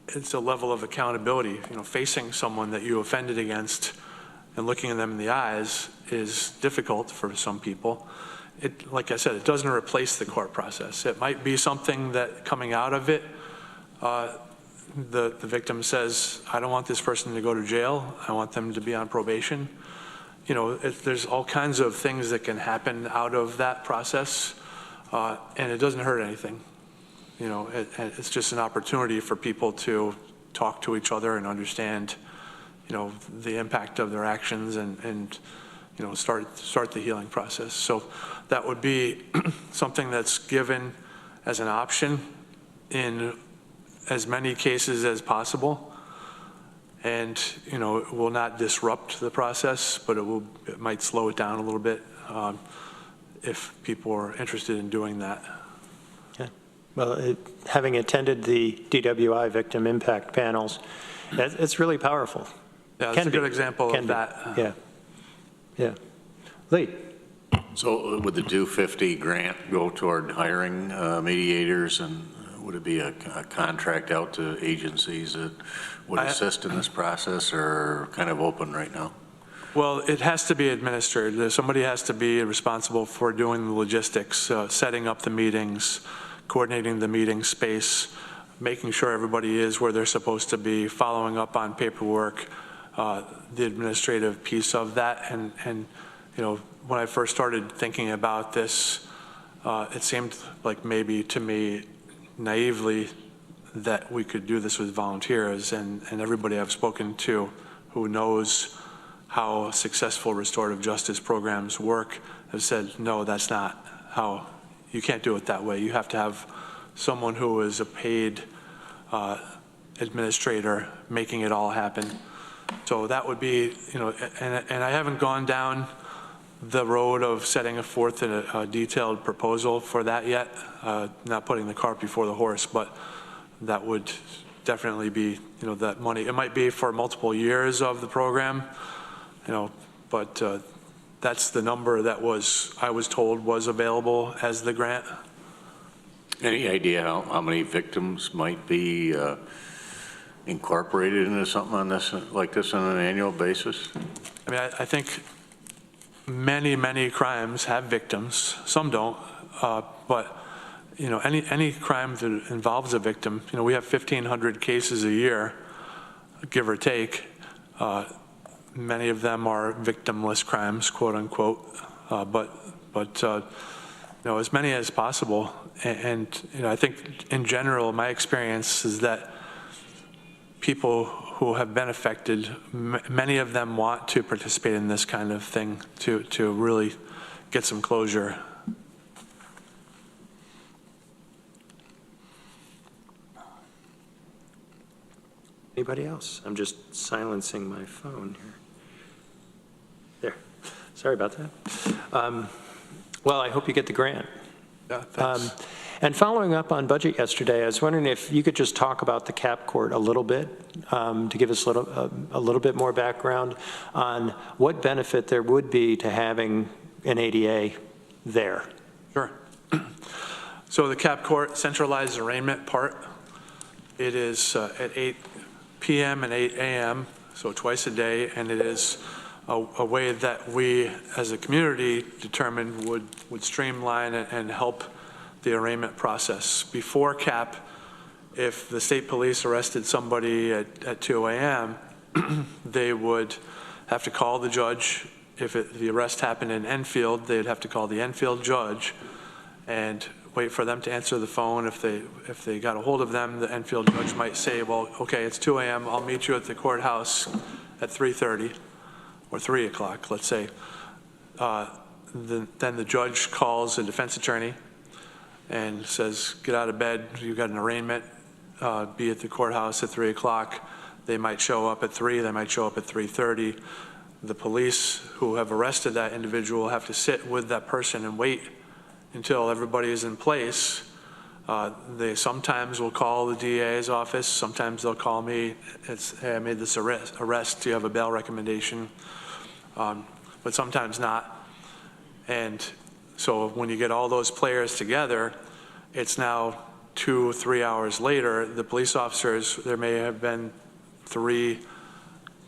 It's a level of accountability. Facing someone that you offended against and looking at them in the eyes is difficult for some people. Like I said, it doesn't replace the court process. It might be something that coming out of it, the victim says, I don't want this person to go to jail. I want them to be on probation. There's all kinds of things that can happen out of that process, and it doesn't hurt anything. It's just an opportunity for people to talk to each other and understand, the impact of their actions and start the healing process. So that would be something that's given as an option in as many cases as possible. And, it will not disrupt the process, but it might slow it down a little bit if people are interested in doing that. Yeah. Well, having attended the DWI victim impact panels, it's really powerful. Yeah, that's a good example of that. Yeah. Yeah. Lee. So would the 250 grant go toward hiring mediators, and would it be a contract out to agencies that would assist in this process, or kind of open right now? Well, it has to be administered. Somebody has to be responsible for doing the logistics, setting up the meetings, coordinating the meeting space, making sure everybody is where they're supposed to be, following up on paperwork, the administrative piece of that. And when I first started thinking about this, it seemed like maybe to me naively that we could do this with volunteers, and everybody I've spoken to who knows how successful restorative justice programs work have said, no, that's not how, you can't do it that way. You have to have someone who is a paid administrator making it all happen. So that would be, and I haven't gone down the road of setting forth a detailed proposal for that yet, not putting the cart before the horse, but that would definitely be, that money. It might be for multiple years of the program, but that's the number that I was told was available as the grant. Any idea how many victims might be incorporated into something like this on an annual basis? I mean, I think many crimes have victims. Some don't, but any crime that involves a victim, we have 1,500 cases a year, give or take. Many of them are victimless crimes, quote unquote, but as many as possible. And I think in general, my experience is that people who have been affected, many of them want to participate in this kind of thing to really get some closure. Anybody else? I'm just silencing my phone here. There. Sorry about that. Well, I hope you get the grant. Yeah, thanks. And following up on budget yesterday, I was wondering if you could just talk about the cap court a little bit, to give us a little bit more background on what benefit there would be to having an ADA there. Sure. So the cap court centralized arraignment part, it is at 8 p.m. and 8 a.m., so twice a day, and it is a way that we as a community determined would streamline and help the arraignment process. Before CAP, if the state police arrested somebody at 2 a.m., they would have to call the judge. If the arrest happened in Enfield, they'd have to call the Enfield judge and wait for them to answer the phone. If they got a hold of them, the Enfield judge might say, well, okay, it's 2 a.m., I'll meet you at the courthouse at 3:30 or 3 o'clock, let's say. Then the judge calls a defense attorney and says, get out of bed, you got an arraignment, be at the courthouse at 3 o'clock. They might show up at 3, they might show up at 3:30. The police who have arrested that individual have to sit with that person and wait until everybody is in place. They sometimes will call the DA's office, sometimes they'll call me, hey, I made this arrest, do you have a bail recommendation? But sometimes not. And so when you get all those players together, it's now 2 or 3 hours later, the police officers, there may have been 3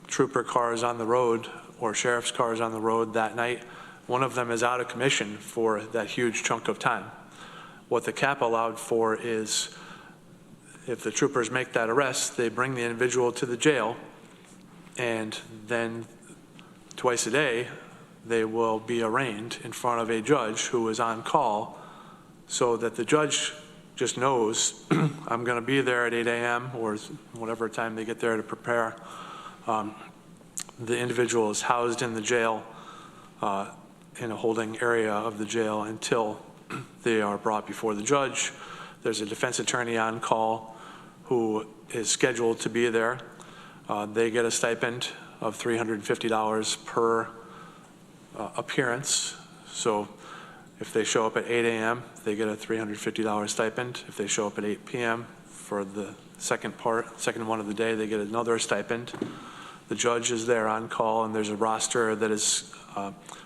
trooper cars on the road or sheriff's cars on the road that night. One of them is out of commission for that huge chunk of time. What the cap allowed for is if the troopers make that arrest, they bring the individual to the jail, and then twice a day, they will be arraigned in front of a judge who is on call, so that the judge just knows I'm going to be there at 8 a.m. or whatever time they get there to prepare. The individual is housed in the jail in a holding area of the jail until they are brought before the judge. There's a defense attorney on call who is scheduled to be there. They get a stipend of $350 per appearance. So if they show up at 8 a.m., they get a $350 stipend. If they show up at 8 p.m. for the second one of the day, they get another stipend. The judge is there on call, and there's a roster that is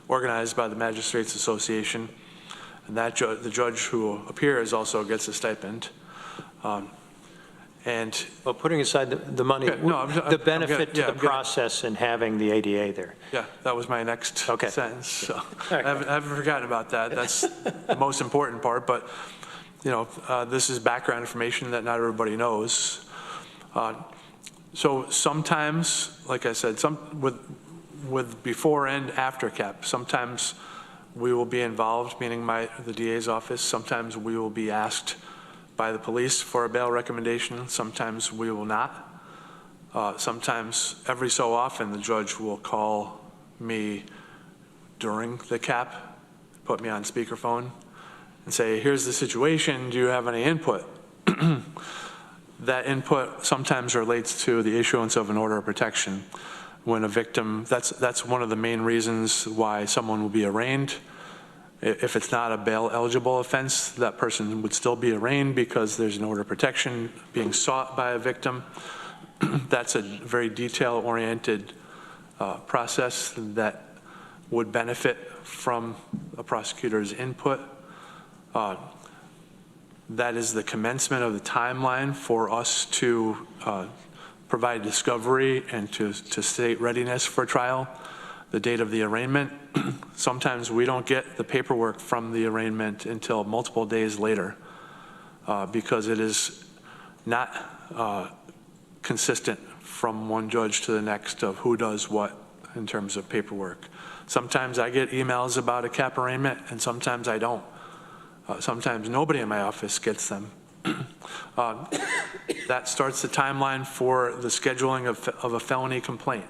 organized by the Magistrates Association, and that the judge who appears also gets a stipend. And well, putting aside the money, the benefit to the process in having the ADA there. Yeah, that was my next sentence. So I haven't forgotten about that. That's the most important part. But this is background information that not everybody knows. So sometimes, like I said, with before and after CAP, sometimes we will be involved, meaning the DA's office. Sometimes we will be asked by the police for a bail recommendation. Sometimes we will not. Sometimes, every so often, the judge will call me during the CAP, put me on speakerphone, and say, here's the situation, do you have any input? That input sometimes relates to the issuance of an order of protection. When a victim, that's one of the main reasons why someone will be arraigned. If it's not a bail eligible offense, that person would still be arraigned because there's an order of protection being sought by a victim. That's a very detail oriented process that would benefit from a prosecutor's input. That is the commencement of the timeline for us to provide discovery and to state readiness for trial, the date of the arraignment. Sometimes we don't get the paperwork from the arraignment until multiple days later because it is not consistent from one judge to the next of who does what in terms of paperwork. Sometimes I get emails about a cap arraignment and sometimes I don't. Sometimes nobody in my office gets them. That starts the timeline for the scheduling of a felony complaint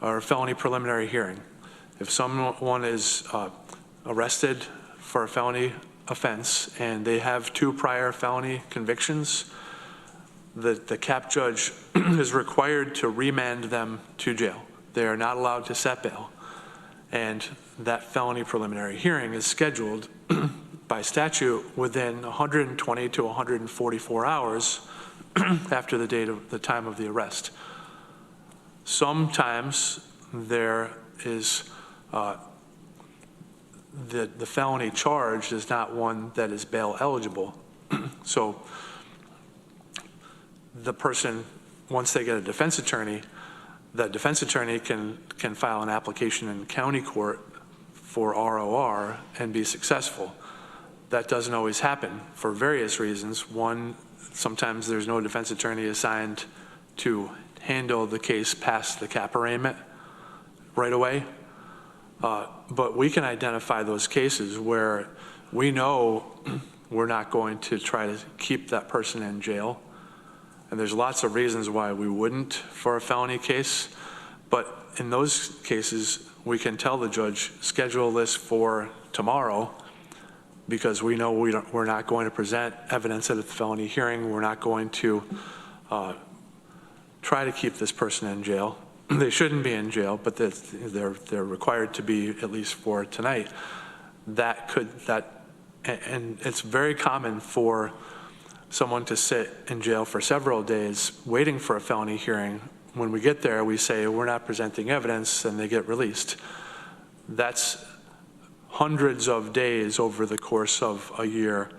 or a felony preliminary hearing. If someone is arrested for a felony offense and they have 2 prior felony convictions, the cap judge is required to remand them to jail. They are not allowed to set bail. And that felony preliminary hearing is scheduled by statute within 120 to 144 hours after the time of the arrest. Sometimes there is the felony charge is not one that is bail eligible. So the person, once they get a defense attorney, the defense attorney can file an application in county court for ROR and be successful. That doesn't always happen for various reasons. One, sometimes there's no defense attorney assigned to handle the case past the cap arraignment right away. But we can identify those cases where we know we're not going to try to keep that person in jail. And there's lots of reasons why we wouldn't for a felony case. But in those cases, we can tell the judge, schedule this for tomorrow, because we know we're not going to present evidence at a felony hearing. We're not going to try to keep this person in jail. They shouldn't be in jail, but they're required to be at least for tonight. And it's very common for someone to sit in jail for several days waiting for a felony hearing. When we get there, we say we're not presenting evidence, and they get released. That's hundreds of days over the course of a year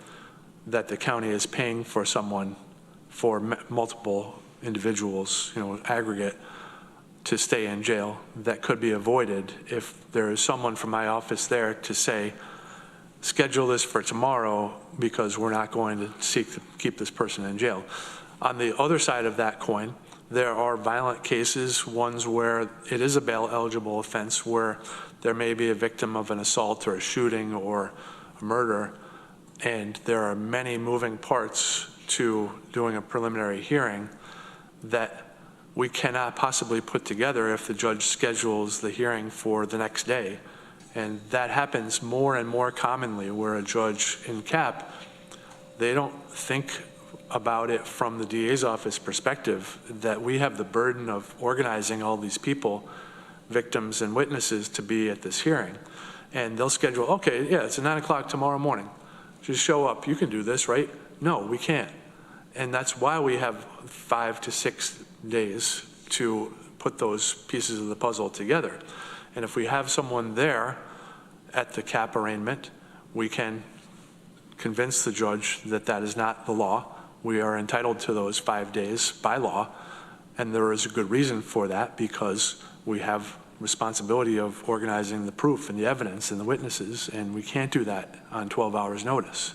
that the county is paying for someone, for multiple individuals, aggregate, to stay in jail that could be avoided if there is someone from my office there to say, schedule this for tomorrow because we're not going to seek to keep this person in jail. On the other side of that coin, there are violent cases, ones where it is a bail eligible offense, where there may be a victim of an assault or a shooting or a murder, and there are many moving parts to doing a preliminary hearing that we cannot possibly put together if the judge schedules the hearing for the next day. And that happens more and more commonly, where a judge in cap, they don't think about it from the DA's office perspective, that we have the burden of organizing all these people, victims and witnesses, to be at this hearing. And they'll schedule, okay, yeah, it's at 9 o'clock tomorrow morning. Just show up, you can do this, right? No, we can't. And that's why we have 5 to 6 days to put those pieces of the puzzle together. And if we have someone there at the cap arraignment, we can convince the judge that that is not the law. We are entitled to those 5 days by law, and there is a good reason for that, because we have responsibility of organizing the proof and the evidence and the witnesses, and we can't do that on 12 hours notice.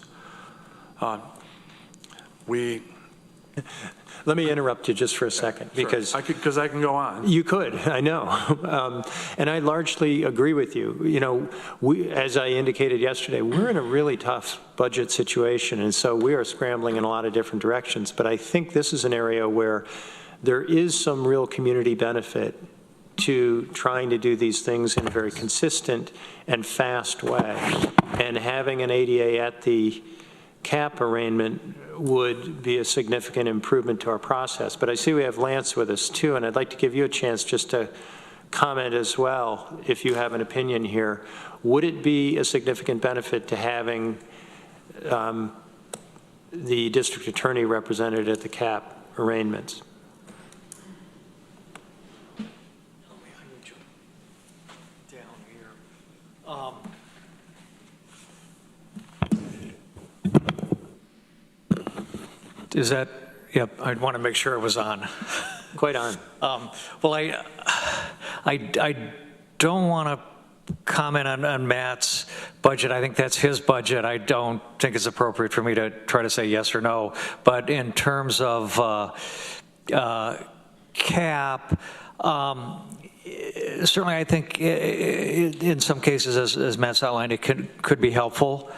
Let me interrupt you just for a second, because because I can go on. You could, I know. And I largely agree with you. As I indicated yesterday, we're in a really tough budget situation, and so we are scrambling in a lot of different directions. But I think this is an area where there is some real community benefit to trying to do these things in a very consistent and fast way. And having an ADA at the cap arraignment would be a significant improvement to our process. But I see we have Lance with us too, and I'd like to give you a chance just to comment as well, if you have an opinion here. Would it be a significant benefit to having the district attorney represented at the cap arraignments? Is that, yep, I'd want to make sure it was on. Quite on. Well, I don't want to comment on Matt's budget. I think that's his budget. I don't think it's appropriate for me to try to say yes or no. But in terms of cap, certainly I think in some cases, as Matt's outlined, it could be helpful.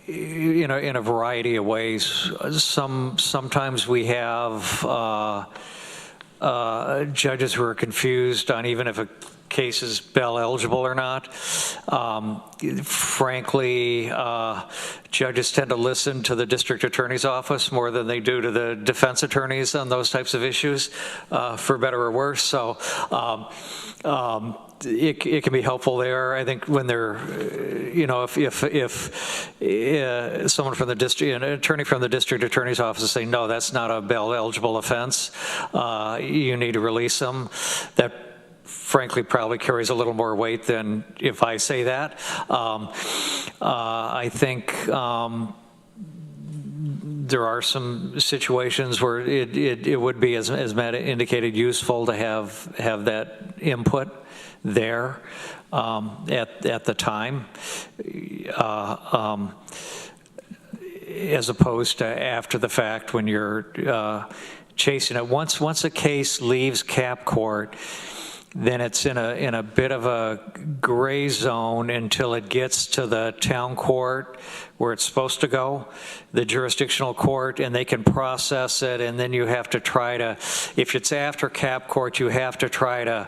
In a variety of ways. Sometimes we have judges who are confused on even if a case is bail eligible or not. Frankly, judges tend to listen to the district attorney's office more than they do to the defense attorneys on those types of issues, for better or worse. So it can be helpful there. I think when they're, if someone from the district, an attorney from the district attorney's office is saying, no, that's not a bail eligible offense, you need to release them, that frankly probably carries a little more weight than if I say that. I think there are some situations where it would be, as Matt indicated, useful to have that input there at the time, as opposed to after the fact when you're chasing it. Once a case leaves cap court, then it's in a bit of a gray zone until it gets to the town court where it's supposed to go, the jurisdictional court, and they can process it, and then you have to try to, if it's after cap court, you have to try to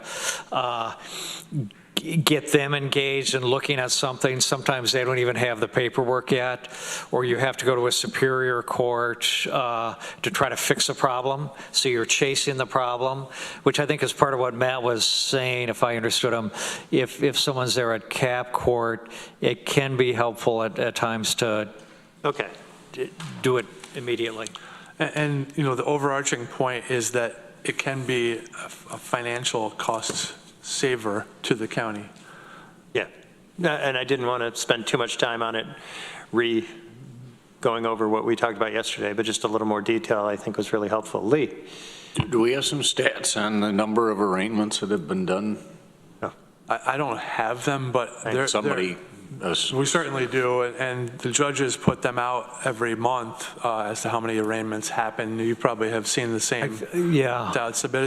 get them engaged in looking at something. Sometimes they don't even have the paperwork yet, or you have to go to a superior court to try to fix a problem. So you're chasing the problem, which I think is part of what Matt was saying, if I understood him. If someone's there at cap court, it can be helpful at times to do it immediately. And the overarching point is that it can be a financial cost saver to the county. Yeah, and I didn't want to spend too much time on it going over what we talked about yesterday, but just a little more detail I think was really helpful. Lee? Do we have some stats on the number of arraignments that have been done? No. I don't have them, but we certainly do, and the judges put them out every month as to how many arraignments happen. You probably have seen the same stats, but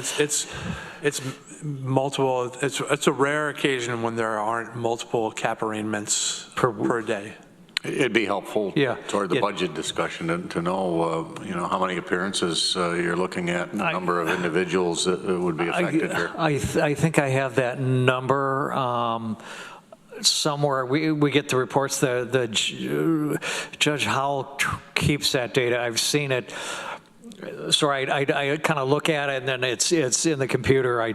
it's multiple. It's a rare occasion when there aren't multiple cap arraignments per day. It'd be helpful toward the budget discussion to know, how many appearances you're looking at, and the number of individuals that would be affected here. I think I have that number somewhere. We get the reports. The Judge Howell keeps that data. I've seen it. So I kind of look at it, and then it's in the computer. I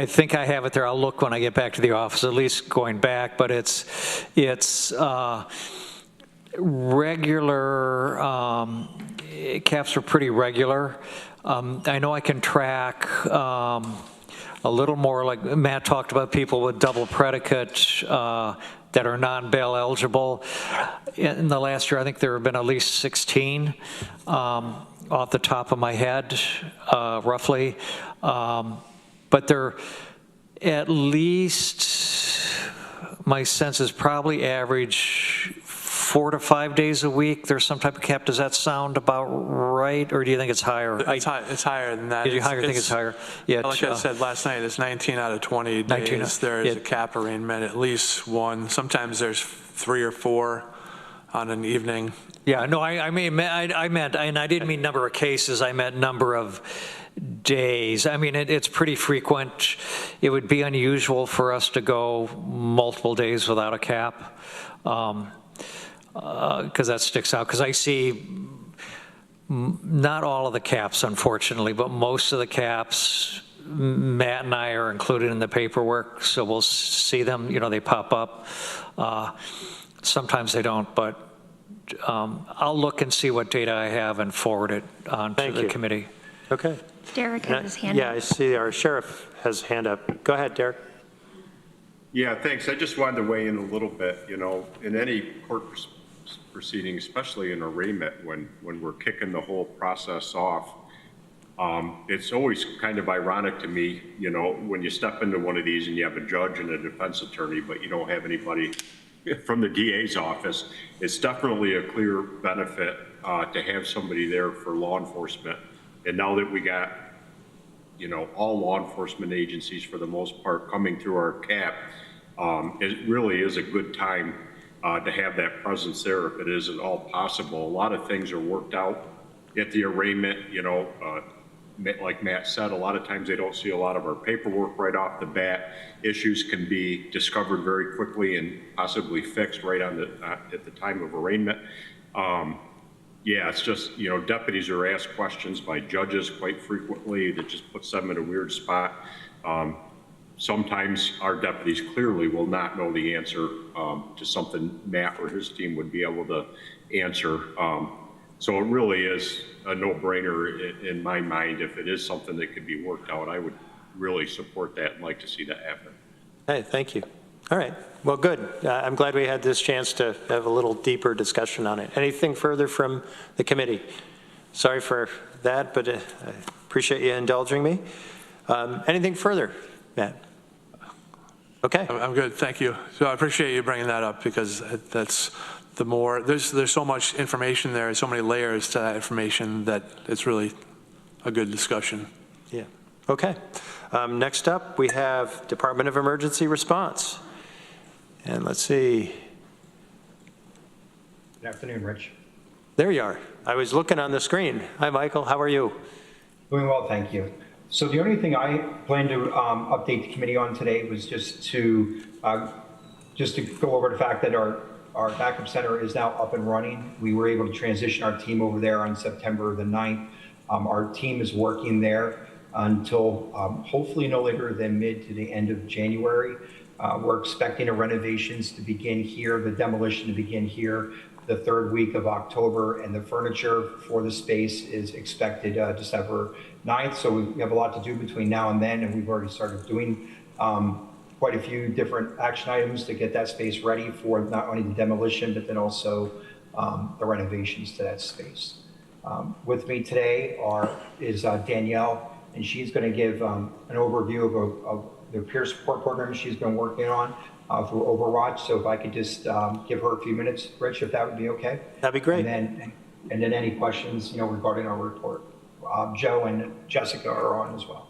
think I have it there. I'll look when I get back to the office, at least going back. But it's regular. Caps are pretty regular. I know I can track a little more, like Matt talked about, people with double predicate that are non-bail eligible. In the last year, I think there have been at least 16 off the top of my head, roughly. But they're at least, my sense is probably average 4 to 5 days a week. There's some type of cap. Does that sound about right, or do you think it's higher? It's higher than that. Do you think it's higher? Yeah. Like I said last night, it's 19 out of 20 days. There is a cap arraignment, at least one. Sometimes there's 3 or 4 on an evening. Yeah. No, I meant, and I didn't mean number of cases. I meant number of days. I mean, it's pretty frequent. It would be unusual for us to go multiple days without a cap, because that sticks out. Because I see not all of the caps, unfortunately, but most of the caps, Matt and I are included in the paperwork, so we'll see them, you know, they pop up. Sometimes they don't, but I'll look and see what data I have and forward it on to the committee. Okay. Derek has his hand Yeah, up. I see our sheriff has a hand up. Go ahead, Derek. Yeah, thanks. I just wanted to weigh in a little bit, you know, in any court proceeding, especially in arraignment, when we're kicking the whole process off, it's always kind of ironic to me, you know, when you step into one of these and you have a judge and a defense attorney, but you don't have anybody from the DA's office. It's definitely a clear benefit to have somebody there for law enforcement. And now that we got, you know, all law enforcement agencies for the most part coming through our cap, it really is a good time to have that presence there if it is at all possible. A lot of things are worked out at the arraignment, you know, like Matt said, a lot of times they don't see a lot of our paperwork right off the bat. Issues can be discovered very quickly and possibly fixed right on the at the time of arraignment. Yeah, it's just, you know, deputies are asked questions by judges quite frequently that just puts them in a weird spot. Sometimes our deputies clearly will not know the answer to something Matt or his team would be able to answer. So it really is a no-brainer in my mind. If it is something that could be worked out, I would really support that and like to see that happen. Hey, thank you. All right, well, good. I'm glad we had this chance to have a little deeper discussion on it. Anything further from the committee? Sorry for that, but I appreciate you indulging me. Anything further, Matt? Okay. I'm good, thank you. So I appreciate you bringing that up, because that's the more, there's so much information there, so many layers to that information, that it's really a good discussion. Yeah, okay. Next up, we have Department of Emergency Response. And let's see. Good afternoon, Rich. There you are. I was looking on the screen. Hi, Michael, how are you? Doing well, thank you. So the only thing I plan to update the committee on today was just to go over the fact that our backup center is now up and running. We were able to transition our team over there on September the 9th. Our team is working there until hopefully no later than mid to the end of January. We're expecting the renovations to begin here, the demolition to begin here the 3rd week of October, and the furniture for the space is expected December 9th. So we have a lot to do between now and then, and we've already started doing quite a few different action items to get that space ready for not only the demolition, but then also the renovations to that space. With me today is Danielle, and she's going to give an overview of the peer support program she's been working on through Overwatch. So if I could just give her a few minutes, Rich, if that would be okay. That'd be great. And then any questions, you know, regarding our report. Joe and Jessica are on as well.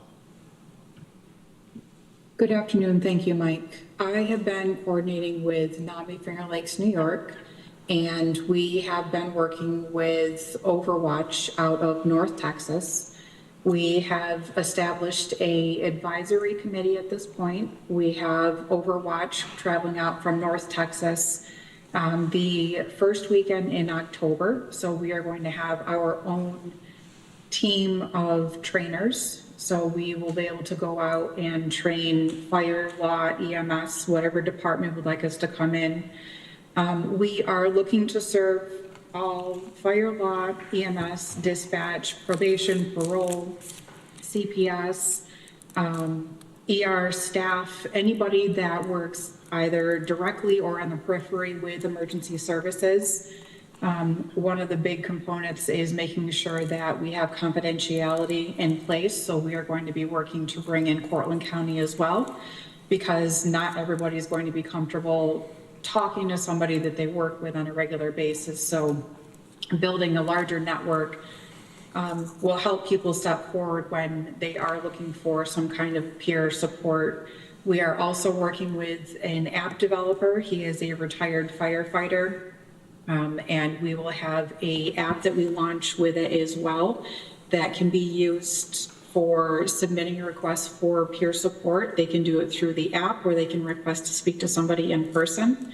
Good afternoon. Thank you, Mike. I have been coordinating with NAMI Finger Lakes, New York, and we have been working with Overwatch out of North Texas. We have established an advisory committee at this point. We have Overwatch traveling out from North Texas the first weekend in October. So we are going to have our own team of trainers. So we will be able to go out and train fire, law, EMS, whatever department would like us to come in. We are looking to serve all fire, law, EMS, dispatch, probation, parole, CPS, ER staff, anybody that works either directly or on the periphery with emergency services. One of the big components is making sure that we have confidentiality in place. So we are going to be working to bring in Cortland County as well, because not everybody is going to be comfortable talking to somebody that they work with on a regular basis. So building a larger network will help people step forward when they are looking for some kind of peer support. We are also working with an app developer. He is a retired firefighter, and we will have an app that we launch with it as well that can be used for submitting a request for peer support. They can do it through the app, or they can request to speak to somebody in person.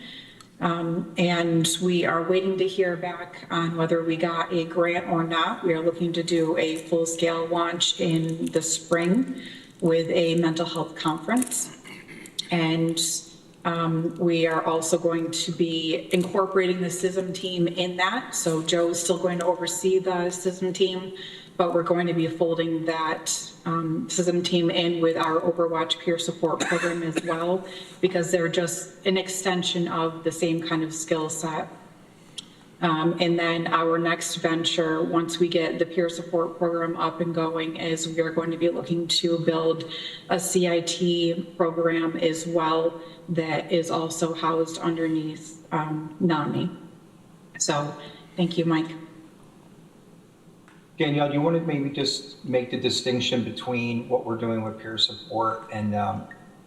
And we are waiting to hear back on whether we got a grant or not. We are looking to do a full-scale launch in the spring with a mental health conference. And we are also going to be incorporating the CISM team in that. So Joe's still going to oversee the CISM team, but we're going to be folding that CISM team in with our Overwatch peer support program as well, because they're just an extension of the same kind of skill set. And then our next venture, once we get the peer support program up and going, is we are going to be looking to build a CIT program as well that is also housed underneath NAMI. So thank you, Mike. Danielle, do you want to maybe just make the distinction between what we're doing with peer support and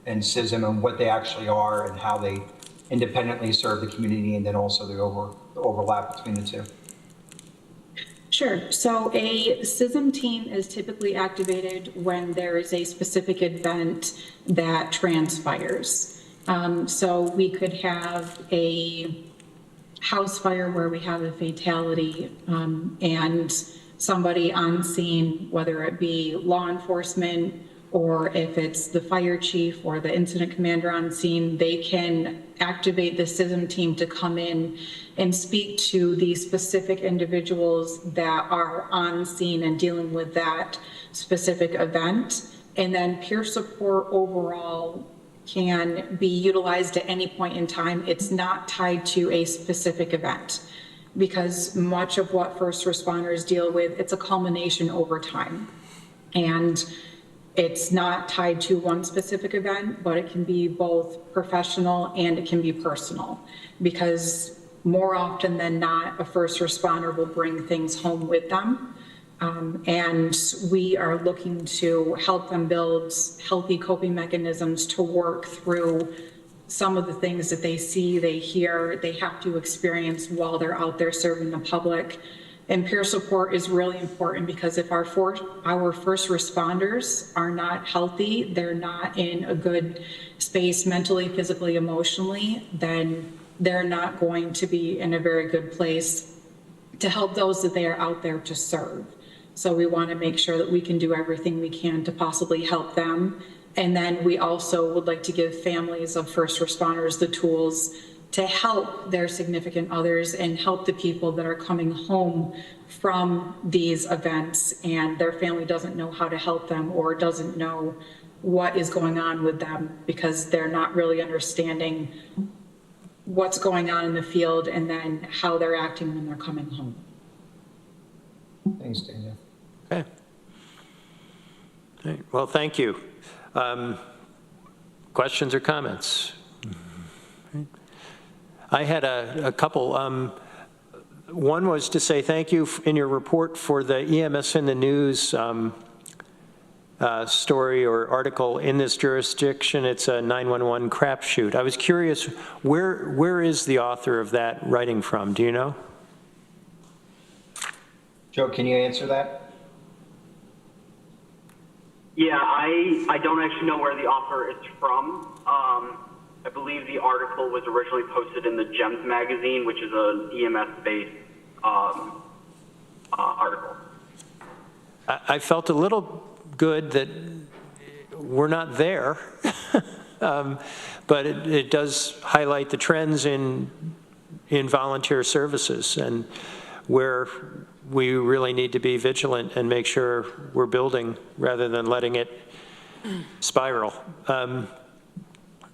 CISM, and what they actually are and how they independently serve the community, and then also the overlap between the two? Sure. So a CISM team is typically activated when there is a specific event that transpires. So we could have a house fire where we have a fatality, and somebody on scene, whether it be law enforcement or if it's the fire chief or the incident commander on scene, they can activate the CISM team to come in and speak to the specific individuals that are on scene and dealing with that specific event. And then peer support overall can be utilized at any point in time. It's not tied to a specific event, because much of what first responders deal with, it's a culmination over time. And it's not tied to one specific event, but it can be both professional and it can be personal, because more often than not, a first responder will bring things home with them. And we are looking to help them build healthy coping mechanisms to work through some of the things that they see, they hear, they have to experience while they're out there serving the public. And peer support is really important, because if our first responders are not healthy, they're not in a good space mentally, physically, emotionally, then they're not going to be in a very good place to help those that they are out there to serve. So we want to make sure that we can do everything we can to possibly help them. And then we also would like to give families of first responders the tools to help their significant others and help the people that are coming home from these events and their family doesn't know how to help them or doesn't know what is going on with them, because they're not really understanding what's going on in the field and then how they're acting when they're coming home. Thanks, Daniel. Okay. All right. Well, thank you. Questions or comments? I had a couple. One was to say thank you in your report for the EMS in the News story or article in this jurisdiction. It's a 911 crapshoot. I was curious, where is the author of that writing from? Do you know? Joe, can you answer that? Yeah, I don't actually know where the author is from. I believe the article was originally posted in the GEMS magazine, which is an EMS-based article. I felt a little good that we're not there, but it does highlight the trends in volunteer services and where we really need to be vigilant and make sure we're building rather than letting it spiral.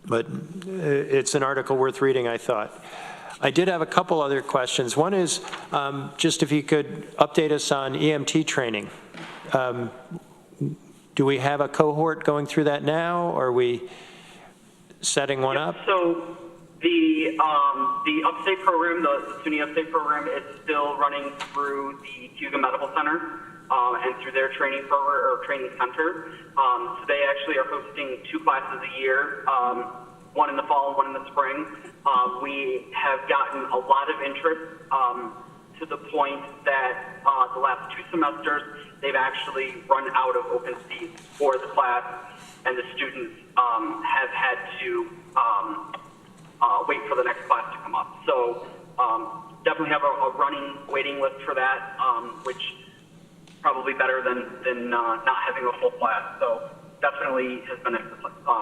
But it's an article worth reading, I thought. I did have a couple other questions. One is just if you could update us on EMT training. Do we have a cohort going through that now? Or are we setting one up? So the upstate program, the SUNY upstate program, is still running through the Hugo Medical Center and through their training program or training center. So they actually are hosting 2 classes a year, one in the fall and one in the spring. We have gotten a lot of interest to the point that the last 2 semesters, they've actually run out of open seats for the class, and the students have had to wait for the next class to come up. So definitely have a running waiting list for that, which probably better than not having a full class. So definitely has been a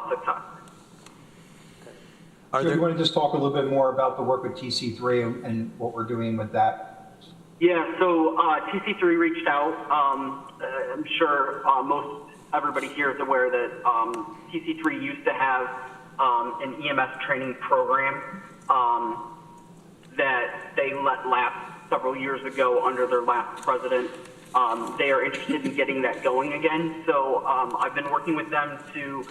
success. So you want to just talk a little bit more about the work with TC3 and what we're doing with that? Yeah, so TC3 reached out. I'm sure most everybody here is aware that TC3 used to have an EMS training program that they let lapse several years ago under their last president. They are interested in getting that going again. So I've been working with them to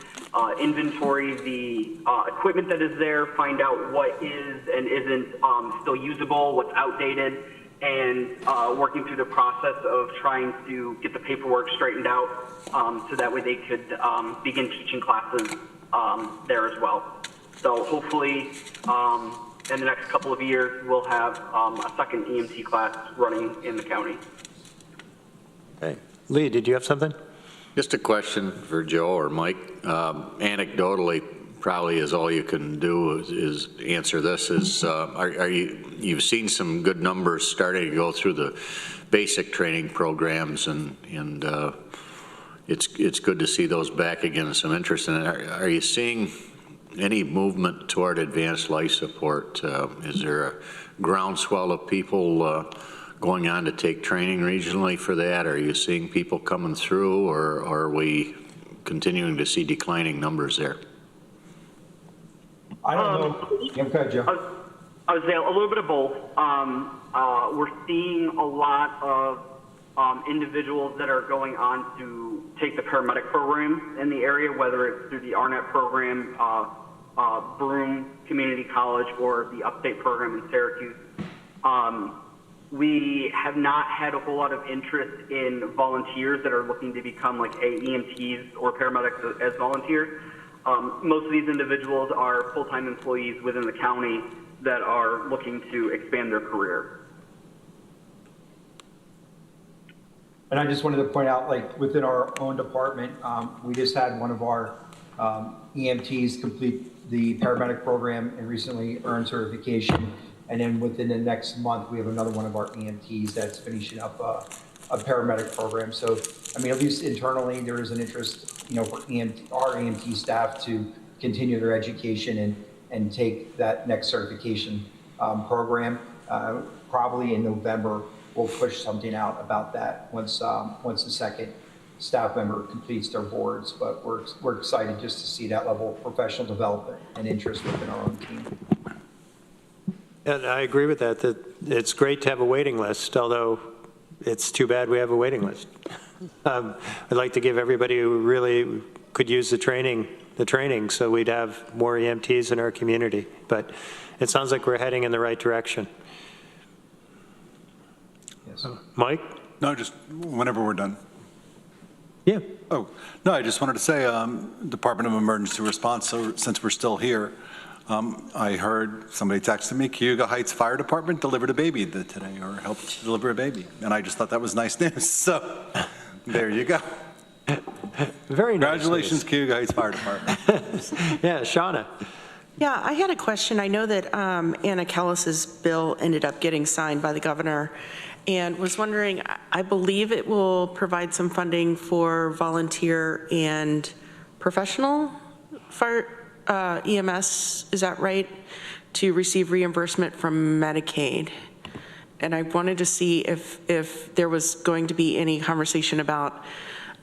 inventory the equipment that is there, find out what is and isn't still usable, what's outdated, and working through the process of trying to get the paperwork straightened out so that way they could begin teaching classes there as well. So hopefully in the next couple of years, we'll have a second EMT class running in the county. Okay. Lee, did you have something? Just a question for Joe or Mike. Anecdotally, probably is all you can do is answer this. You've seen some good numbers starting to go through the basic training programs, and it's good to see those back again. Some interest in it. Are you seeing any movement toward advanced life support? Is there a groundswell of people going on to take training regionally for that? Are you seeing people coming through, or are we continuing to see declining numbers there? I don't know. Yeah, go ahead, Joe. I would say a little bit of both. We're seeing a lot of individuals that are going on to take the paramedic program in the area, whether it's through the RNET program, Broome Community College, or the Upstate program in Syracuse. We have not had a whole lot of interest in volunteers that are looking to become like EMTs or paramedics as volunteers. Most of these individuals are full-time employees within the county that are looking to expand their career. And I just wanted to point out, like within our own department, we just had one of our EMTs complete the paramedic program and recently earned certification. And then within the next month, we have another one of our EMTs that's finishing up a paramedic program. So, I mean, at least internally, there is an interest, you know, for our EMT staff to continue their education and take that next certification program. Probably in November, we'll push something out about that once the second staff member completes their boards. But we're excited just to see that level of professional development and interest within our own team. And I agree with that it's great to have a waiting list, although it's too bad we have a waiting list. I'd like to give everybody who really could use the training, so we'd have more EMTs in our community. But it sounds like we're heading in the right direction. Yes. Mike? No, just whenever we're done. Yeah. Oh, no, I just wanted to say, Department of Emergency Response, so since we're still here, I heard somebody texted me, Cayuga Heights Fire Department delivered a baby today, or helped deliver a baby. And I just thought that was nice news. So there you go. Very nice. Congratulations, Cayuga Heights Fire Department. Yeah, Shauna. Yeah, I had a question. I know that Anna Kellis's bill ended up getting signed by the governor, and was wondering, I believe it will provide some funding for volunteer and professional fire EMS, is that right, to receive reimbursement from Medicaid. And I wanted to see if there was going to be any conversation about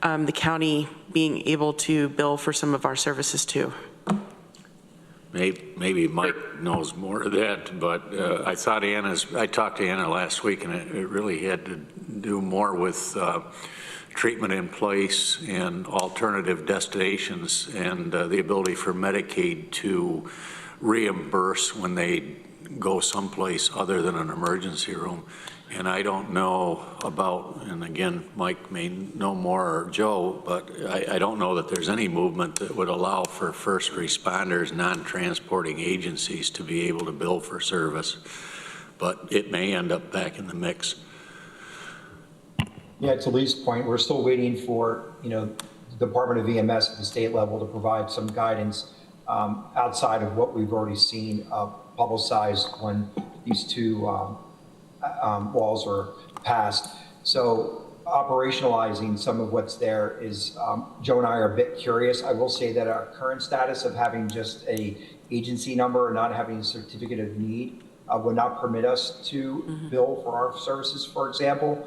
the county being able to bill for some of our services too. Maybe Mike knows more of that, but I talked to Anna last week, and it really had to do more with treatment in place and alternative destinations, and the ability for Medicaid to reimburse when they go someplace other than an emergency room. And I don't know about, and again, Mike may know more, or Joe, but I don't know that there's any movement that would allow for first responders, non-transporting agencies to be able to bill for service. But it may end up back in the mix. Yeah, to Lee's point, we're still waiting for, the Department of EMS at the state level to provide some guidance outside of what we've already seen publicized when these two laws were passed. So operationalizing some of what's there is, Joe and I are a bit curious. I will say that our current status of having just a agency number and not having a certificate of need would not permit us to bill for our services, for example.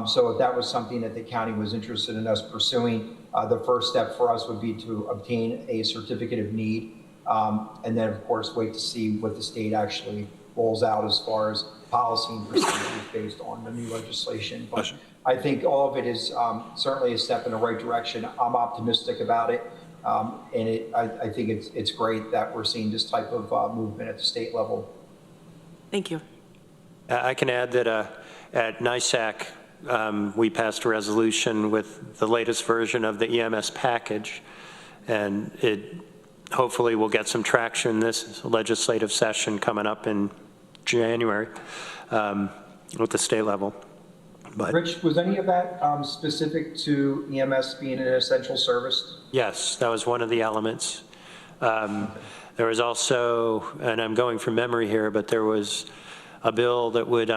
So if that was something that the county was interested in us pursuing, the first step for us would be to obtain a certificate of need. And then, of course, wait to see what the state actually rolls out as far as policy and procedures based on the new legislation. But I think all of it is certainly a step in the right direction. I'm optimistic about it. And I think it's great that we're seeing this type of movement at the state level. Thank you. I can add that at NISAC, we passed a resolution with the latest version of the EMS package, and it hopefully will get some traction this legislative session coming up in January with the state level. But Rich, was any of that specific to EMS being an essential service? yes, that was one of the elements. There was also, and I'm going from memory here, but there was a bill that would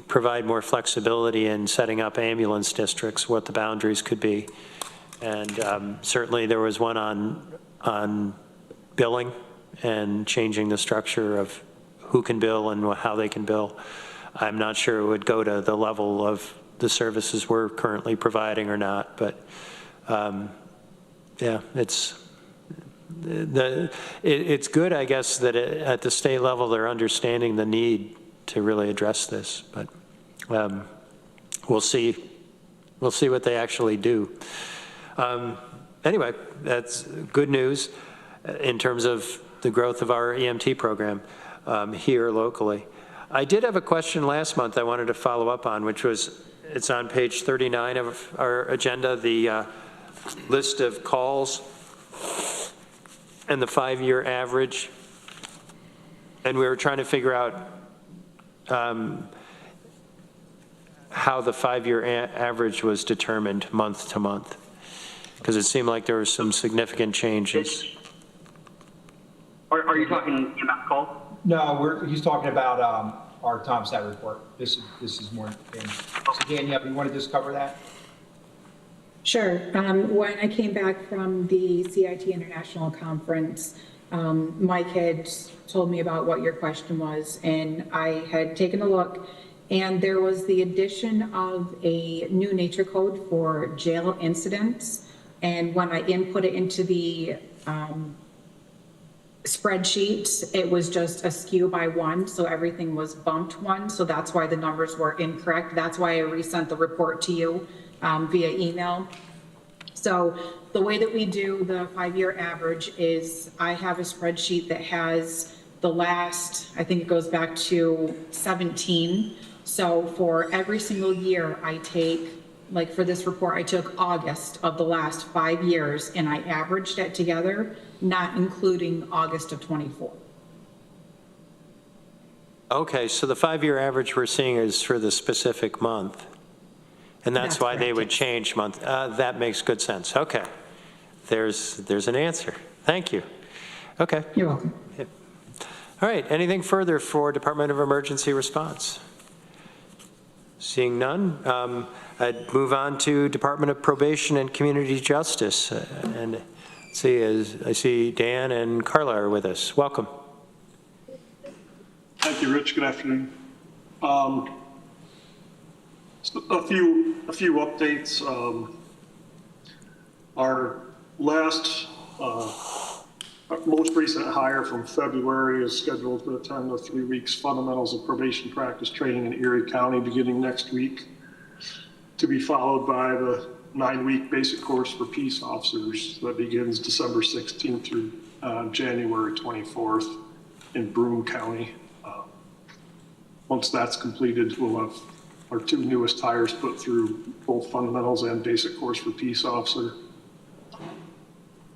provide more flexibility in setting up ambulance districts, what the boundaries could be. And certainly there was one on billing and changing the structure of who can bill and how they can bill. I'm not sure it would go to the level of the services we're currently providing or not, but yeah, it's good, I guess, that at the state level they're understanding the need to really address this, but we'll see what they actually do. Anyway, that's good news in terms of the growth of our EMT program here locally. I did have a question last month I wanted to follow up on, which was, it's on page 39 of our agenda, the list of calls and the 5-year average. And we were trying to figure out how the 5-year average was determined month to month, because it seemed like there were some significant changes. Are you talking EMS calls? No, he's talking about our TomStat report. This is more things. So Danielle, you want to just cover that? Sure. When I came back from the CIT International Conference, Mike had told me about what your question was, and I had taken a look, and there was the addition of a new nature code for jail incidents. And when I input it into the spreadsheet, it was just askew by 1, so everything was bumped 1, so that's why the numbers were incorrect. That's why I resent the report to you via email. So the way that we do the 5-year average is I have a spreadsheet that has the last, I think it goes back to 17. So for every single year I take, like for this report, I took August of the last 5 years and I averaged it together, not including August of 24. Okay, so the 5-year average we're seeing is for the specific month. And that's why they would change month. That makes good sense. Okay. There's an answer. Thank you. Okay. You're welcome. Yeah. All right. Anything further for Department of Emergency Response? Seeing none, I'd move on to Department of Probation and Community Justice. And I see Dan and Carla are with us. Welcome. Thank you, Rich. Good afternoon. A few updates. Our last, most recent hire from February is scheduled to attend the 3 weeks fundamentals of probation practice training in Erie County beginning next week, to be followed by the 9-week basic course for peace officers that begins December 16th through January 24th in Broome County. Once that's completed, we'll have our 2 newest hires put through both fundamentals and basic course for peace officer.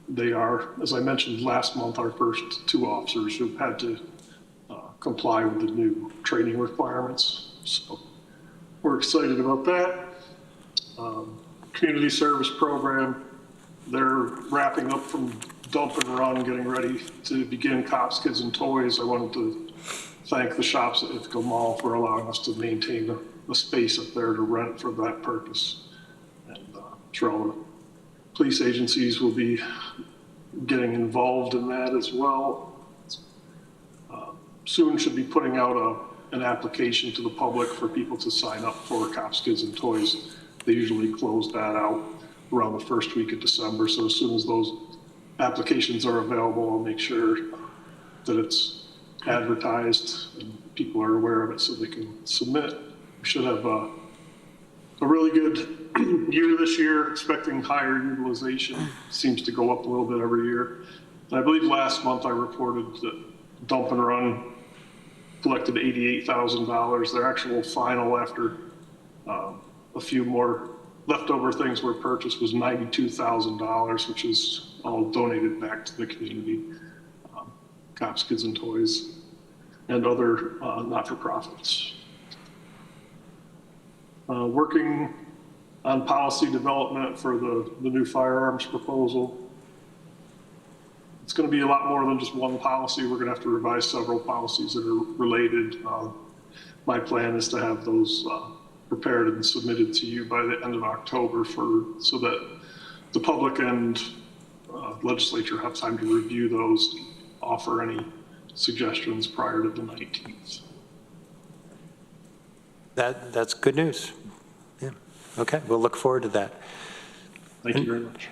They are, as I mentioned last month, our first 2 officers who've had to comply with the new training requirements. So we're excited about that. Community service program, they're wrapping up from dump and run, getting ready to begin Cops, Kids, and Toys. I wanted to thank the shops at Ithaca Mall for allowing us to maintain a space up there to rent for that purpose. And sure all the police agencies will be getting involved in that as well. Soon should be putting out an application to the public for people to sign up for Cops, Kids, and Toys. They usually close that out around the first week of December. So as soon as those applications are available, I'll make sure that it's advertised and people are aware of it so they can submit. We should have a really good year this year, expecting higher utilization. Seems to go up a little bit every year. And I believe last month I reported that Dump and Run collected $88,000. Their actual final after a few more leftover things were purchased was $92,000, which is all donated back to the community, Cops, Kids, and Toys, and other not-for-profits. Working on policy development for the new firearms proposal. It's going to be a lot more than just one policy. We're going to have to revise several policies that are related. My plan is to have those prepared and submitted to you by the end of October so that the public and legislature have time to review those, and offer any suggestions prior to the 19th. That's good news. Yeah. Okay, we'll look forward to that. Thank you very much.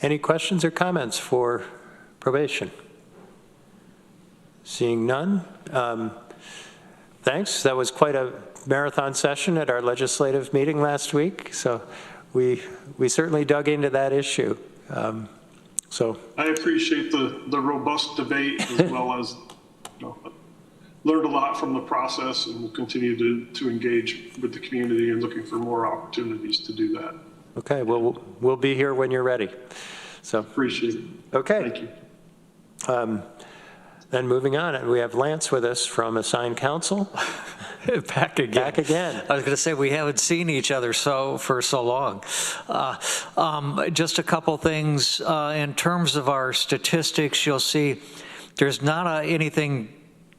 Any questions or comments for probation? Seeing none. Thanks. That was quite a marathon session at our legislative meeting last week. So we certainly dug into that issue. So I appreciate the robust debate as well as learned a lot from the process, and will continue to engage with the community and looking for more opportunities to do that. Okay, well, we'll be here when you're ready. So appreciate it. Okay. Thank you. Then moving on, we have Lance with us from assigned counsel. Back again. Back again. I was going to say, we haven't seen each other for so long. Just a couple things. In terms of our statistics, you'll see there's not anything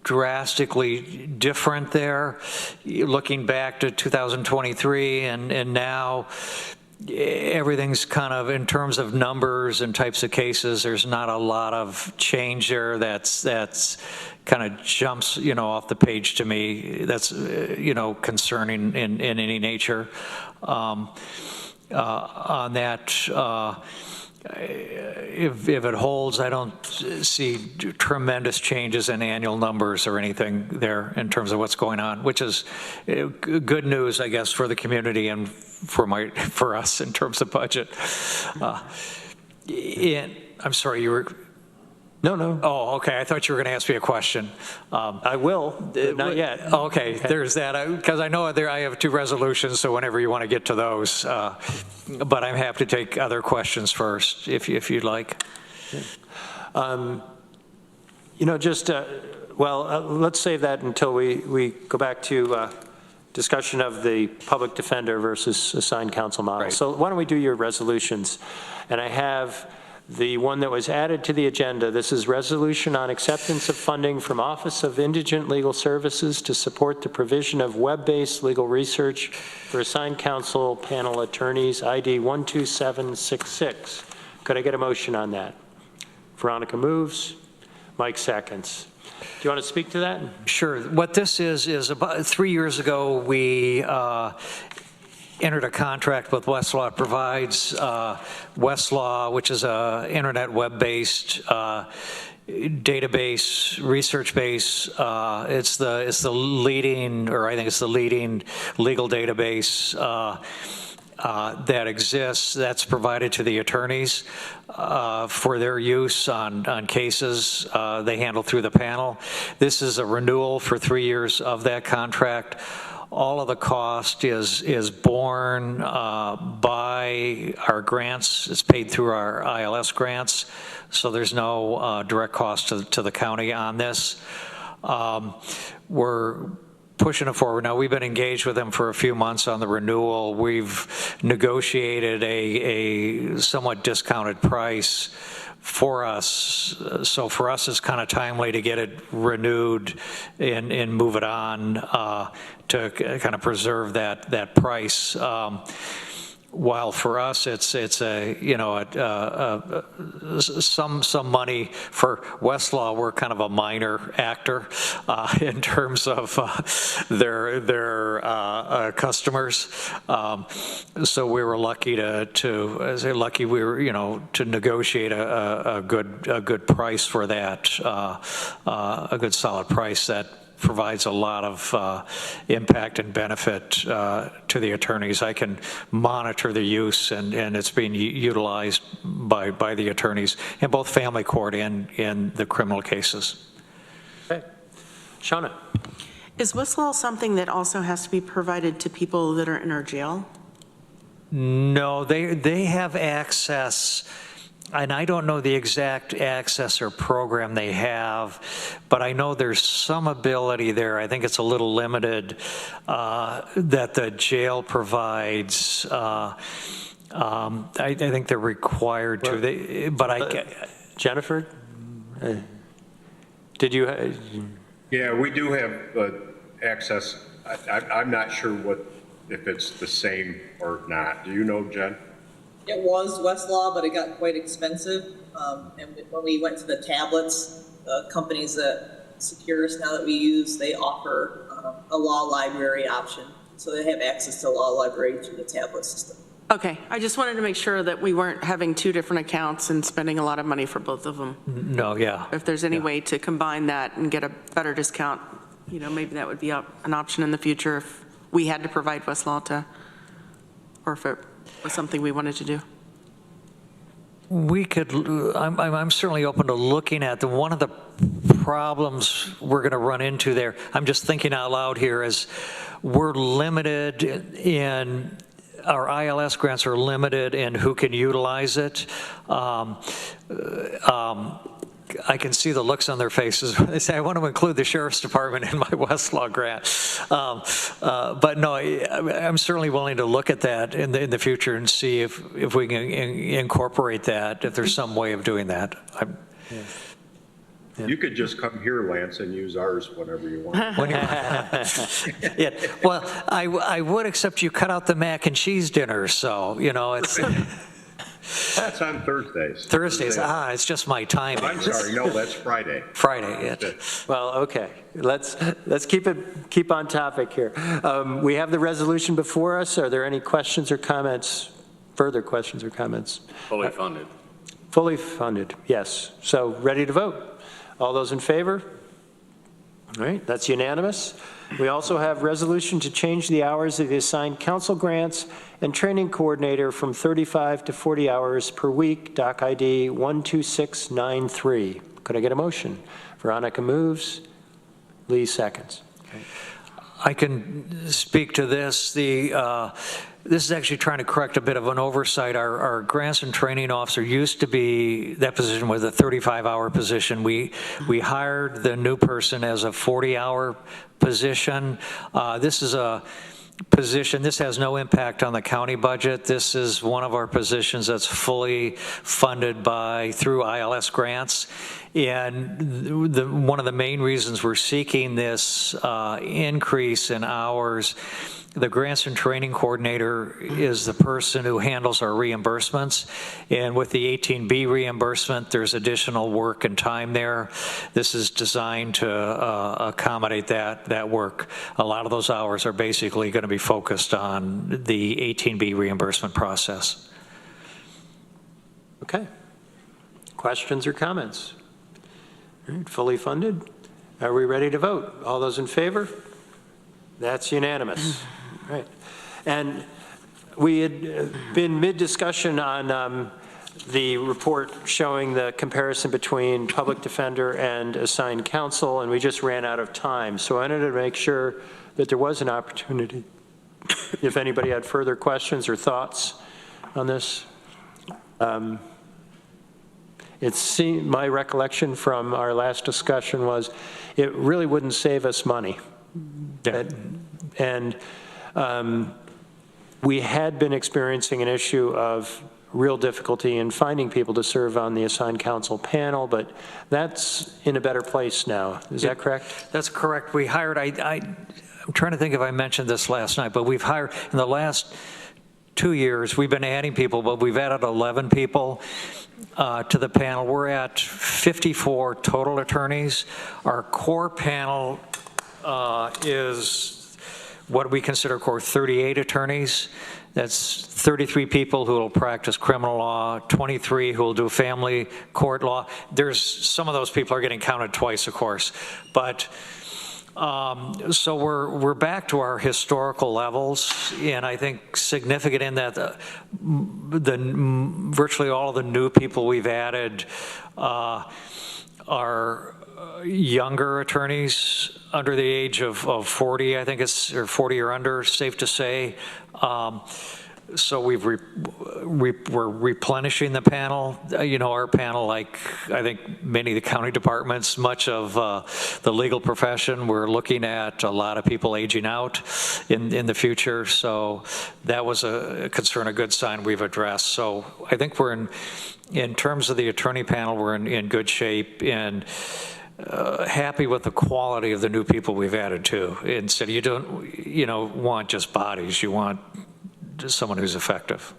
drastically different there. Looking back to 2023 and now, everything's kind of, in terms of numbers and types of cases, there's not a lot of change there that's kind of jumps, off the page to me. That's, concerning in any nature. On that, if it holds, I don't see tremendous changes in annual numbers or anything there in terms of what's going on, which is good news, I guess, for the community and for us in terms of budget. I'm sorry, you were. No. Oh, okay. I thought you were going to ask me a question. I will, not yet. Okay, there's that. Because I know I have two resolutions, so whenever you want to get to those. But I'm happy to take other questions first, if you'd like. Let's save that until we go back to discussion of the public defender versus assigned counsel model. Right. So why don't we do your resolutions? And I have the one that was added to the agenda. This is resolution on acceptance of funding from Office of Indigent Legal Services to support the provision of web-based legal research for assigned counsel panel attorneys, ID 12766. Could I get a motion on that? Veronica moves. Mike seconds. Do you want to speak to that? Sure. What this is about 3 years ago, we entered a contract with Westlaw. It provides Westlaw, which is a internet web-based database, research base. It's the leading, or I think it's the leading legal database that exists. That's provided to the attorneys for their use on cases they handle through the panel. This is a renewal for 3 years of that contract. All of the cost is borne by our grants. It's paid through our ILS grants, so there's no direct cost to the county on this. We're pushing it forward. Now, we've been engaged with them for a few months on the renewal. We've negotiated a somewhat discounted price for us. So for us, it's kind of timely to get it renewed and move it on to kind of preserve that price. While for us, it's a, you know, some money. For Westlaw, we're kind of a minor actor in terms of their customers. So we were lucky we were, you know, to negotiate a good price for that, a good solid price that provides a lot of impact and benefit to the attorneys. I can monitor the use, and it's being utilized by the attorneys in both family court and in the criminal cases. Okay. Shauna. Is Westlaw something that also has to be provided to people that are in our jail? No, they have access. And I don't know the exact access or program they have, but I know there's some ability there. I think it's a little limited that the jail provides. I think they're required to. Jennifer, did you? Yeah, we do have access. I'm not sure if it's the same or not. Do you know, Jen? It was Westlaw, but it got quite expensive. And when we went to the tablets, the companies that secure us now that we use, they offer a law library option. So they have access to law library through the tablet system. Okay, I just wanted to make sure that we weren't having two different accounts and spending a lot of money for both of them. No, yeah. If there's any way to combine that and get a better discount, you know, maybe that would be an option in the future if we had to provide Westlaw or if it was something we wanted to do. We could, I'm certainly open to looking at one of the problems we're going to run into there. I'm just thinking out loud here is we're limited in, our ILS grants are limited in who can utilize it. I can see the looks on their faces when they say, I want to include the Sheriff's Department in my Westlaw grant. But no, I'm certainly willing to look at that in the future and see if we can incorporate that, if there's some way of doing that. You could just come here, Lance, and use ours whenever you want. Yeah. Well, I would, except you cut out the mac and cheese dinner, so, you know, it's... That's on Thursdays. Thursdays, it's just my timing. I'm sorry, no, that's Friday. Friday, yeah. Well, okay, let's keep on topic here. We have the resolution before us. Are there any questions or comments, further questions or comments? Fully funded. Fully funded, yes. So ready to vote. All those in favor? All right, that's unanimous. We also have resolution to change the hours of the assigned counsel grants and training coordinator from 35 to 40 hours per week, doc ID 12693. Could I get a motion? Veronica moves, Lee seconds. Okay. I can speak to this. This is actually trying to correct a bit of an oversight. Our grants and training officer used to be, that position was a 35-hour position. We hired the new person as a 40-hour position. This is a position, this has no impact on the county budget. This is one of our positions that's fully funded through ILS grants. And one of the main reasons we're seeking this increase in hours, the grants and training coordinator is the person who handles our reimbursements. And with the 18B reimbursement, there's additional work and time there. This is designed to accommodate that work. A lot of those hours are basically going to be focused on the 18B reimbursement process. Okay. Questions or comments? All right, fully funded. Are we ready to vote? All those in favor? That's unanimous. Right. And we had been mid-discussion on the report showing the comparison between public defender and assigned counsel, and we just ran out of time. So I wanted to make sure that there was an opportunity if anybody had further questions or thoughts on this. My recollection from our last discussion was it really wouldn't save us money. Yeah. And we had been experiencing an issue of real difficulty in finding people to serve on the assigned counsel panel, but that's in a better place now. Is that correct? That's correct. We hired, I'm trying to think if I mentioned this last night, but we've hired, in the last 2 years, we've been adding people, but we've added 11 people to the panel. We're at 54 total attorneys. Our core panel is what we consider core 38 attorneys. That's 33 people who will practice criminal law, 23 who will do family court law. There's some of those people are getting counted twice, of course, but so we're back to our historical levels, and I think significant in that virtually all of the new people we've added are younger attorneys under the age of 40, I think it's, or 40 or under, safe to say. So we're replenishing the panel. You know, our panel, like I think many of the county departments, much of the legal profession, we're looking at a lot of people aging out in the future. So that was a concern, a good sign we've addressed. So I think we're in terms of the attorney panel, we're in good shape, and happy with the quality of the new people we've added too. Instead, you don't want just bodies, you want just someone who's effective.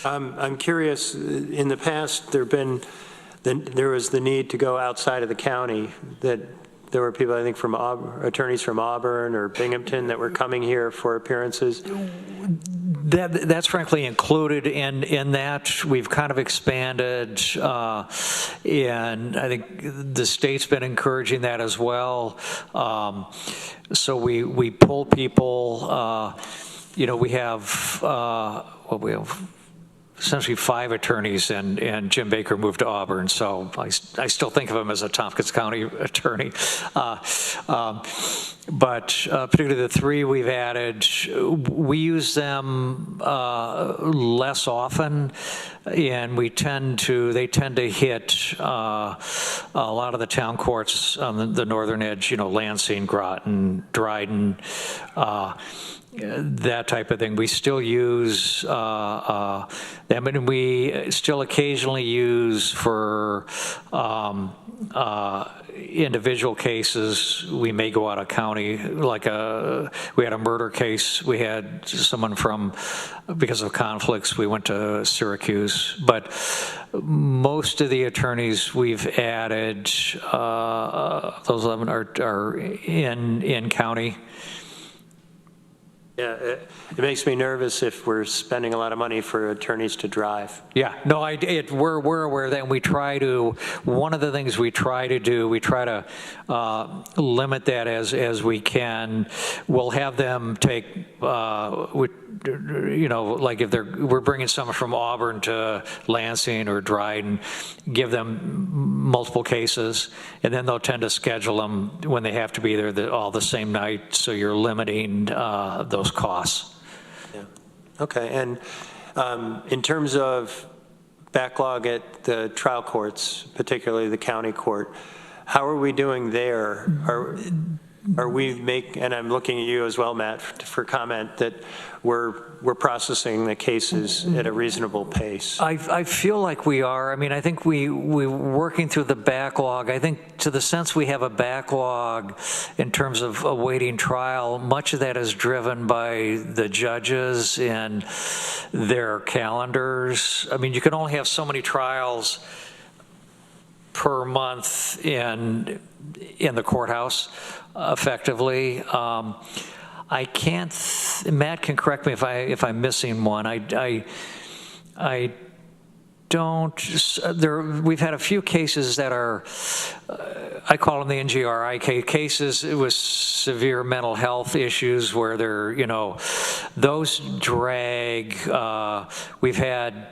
I'm curious, in the past, there was the need to go outside of the county, that there were people, I think, from attorneys from Auburn or Binghamton that were coming here for appearances. That's frankly included in that. We've kind of expanded, and I think the state's been encouraging that as well. So we pull people. You know, we have we have essentially 5 attorneys, and Jim Baker moved to Auburn, so I still think of him as a Tompkins County attorney. But particularly the 3 we've added, we use them less often, and they tend to hit a lot of the town courts on the northern edge, you know, Lansing, Groton, Dryden, that type of thing. We still use them, and we still occasionally use for individual cases. We may go out of county, like we had a murder case. We had someone because of conflicts, we went to Syracuse. But most of the attorneys we've added, those 11 are in county. Yeah, it makes me nervous if we're spending a lot of money for attorneys to drive. Yeah, no, we're aware of that, and we try to, one of the things we try to do, we try to limit that as we can. We'll have them take, you know, like if we're bringing someone from Auburn to Lansing or Dryden, give them multiple cases, and then they'll tend to schedule them when they have to be there all the same night, so you're limiting those costs. Yeah. Okay, and in terms of backlog at the trial courts, particularly the county court, how are we doing there? Are we and I'm looking at you as well, Matt, for comment, that we're processing the cases at a reasonable pace? I feel like we are. I mean, I think we're working through the backlog. I think to the sense we have a backlog in terms of awaiting trial, much of that is driven by the judges and their calendars. I mean, you can only have so many trials per month in the courthouse, effectively. I can't. Matt can correct me if I'm missing one. I don't. We've had a few cases that are. I call them the NGRI cases. It was severe mental health issues where they're, you know, those drag. We've had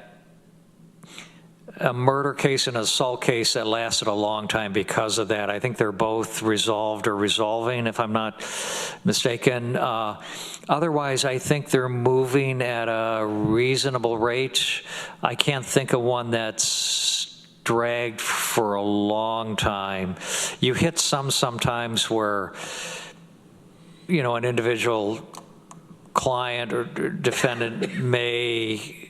a murder case and an assault case that lasted a long time because of that. I think they're both resolved or resolving, if I'm not mistaken. Otherwise, I think they're moving at a reasonable rate. I can't think of one that's dragged for a long time. You hit sometimes where you know, an individual client or defendant may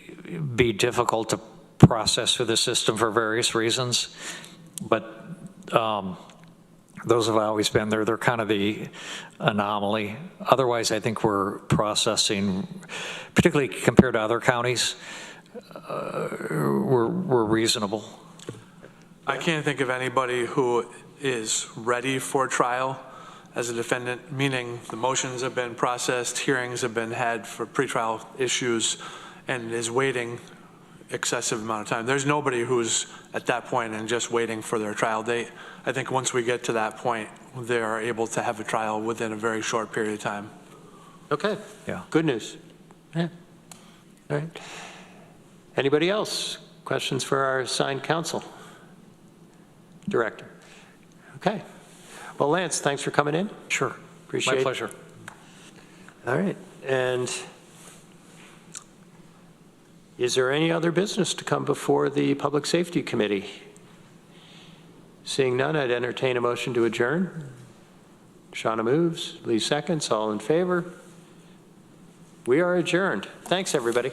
be difficult to process through the system for various reasons, but those have always been there. They're kind of the anomaly. Otherwise, I think we're processing, particularly compared to other counties, we're reasonable. I can't think of anybody who is ready for trial as a defendant, meaning the motions have been processed, hearings have been had for pretrial issues, and is waiting excessive amount of time. There's nobody who's at that point and just waiting for their trial date. I think once we get to that point, they are able to have a trial within a very short period of time. Okay. Yeah. Good news. Yeah. All right. Anybody else? Questions for our assigned counsel? Director. Okay. Well, Lance, thanks for coming in. Sure. Appreciate it. My pleasure. All right. And is there any other business to come before the Public Safety Committee? Seeing none, I'd entertain a motion to adjourn. Shauna moves, Lee seconds, all in favor. We are adjourned. Thanks, everybody.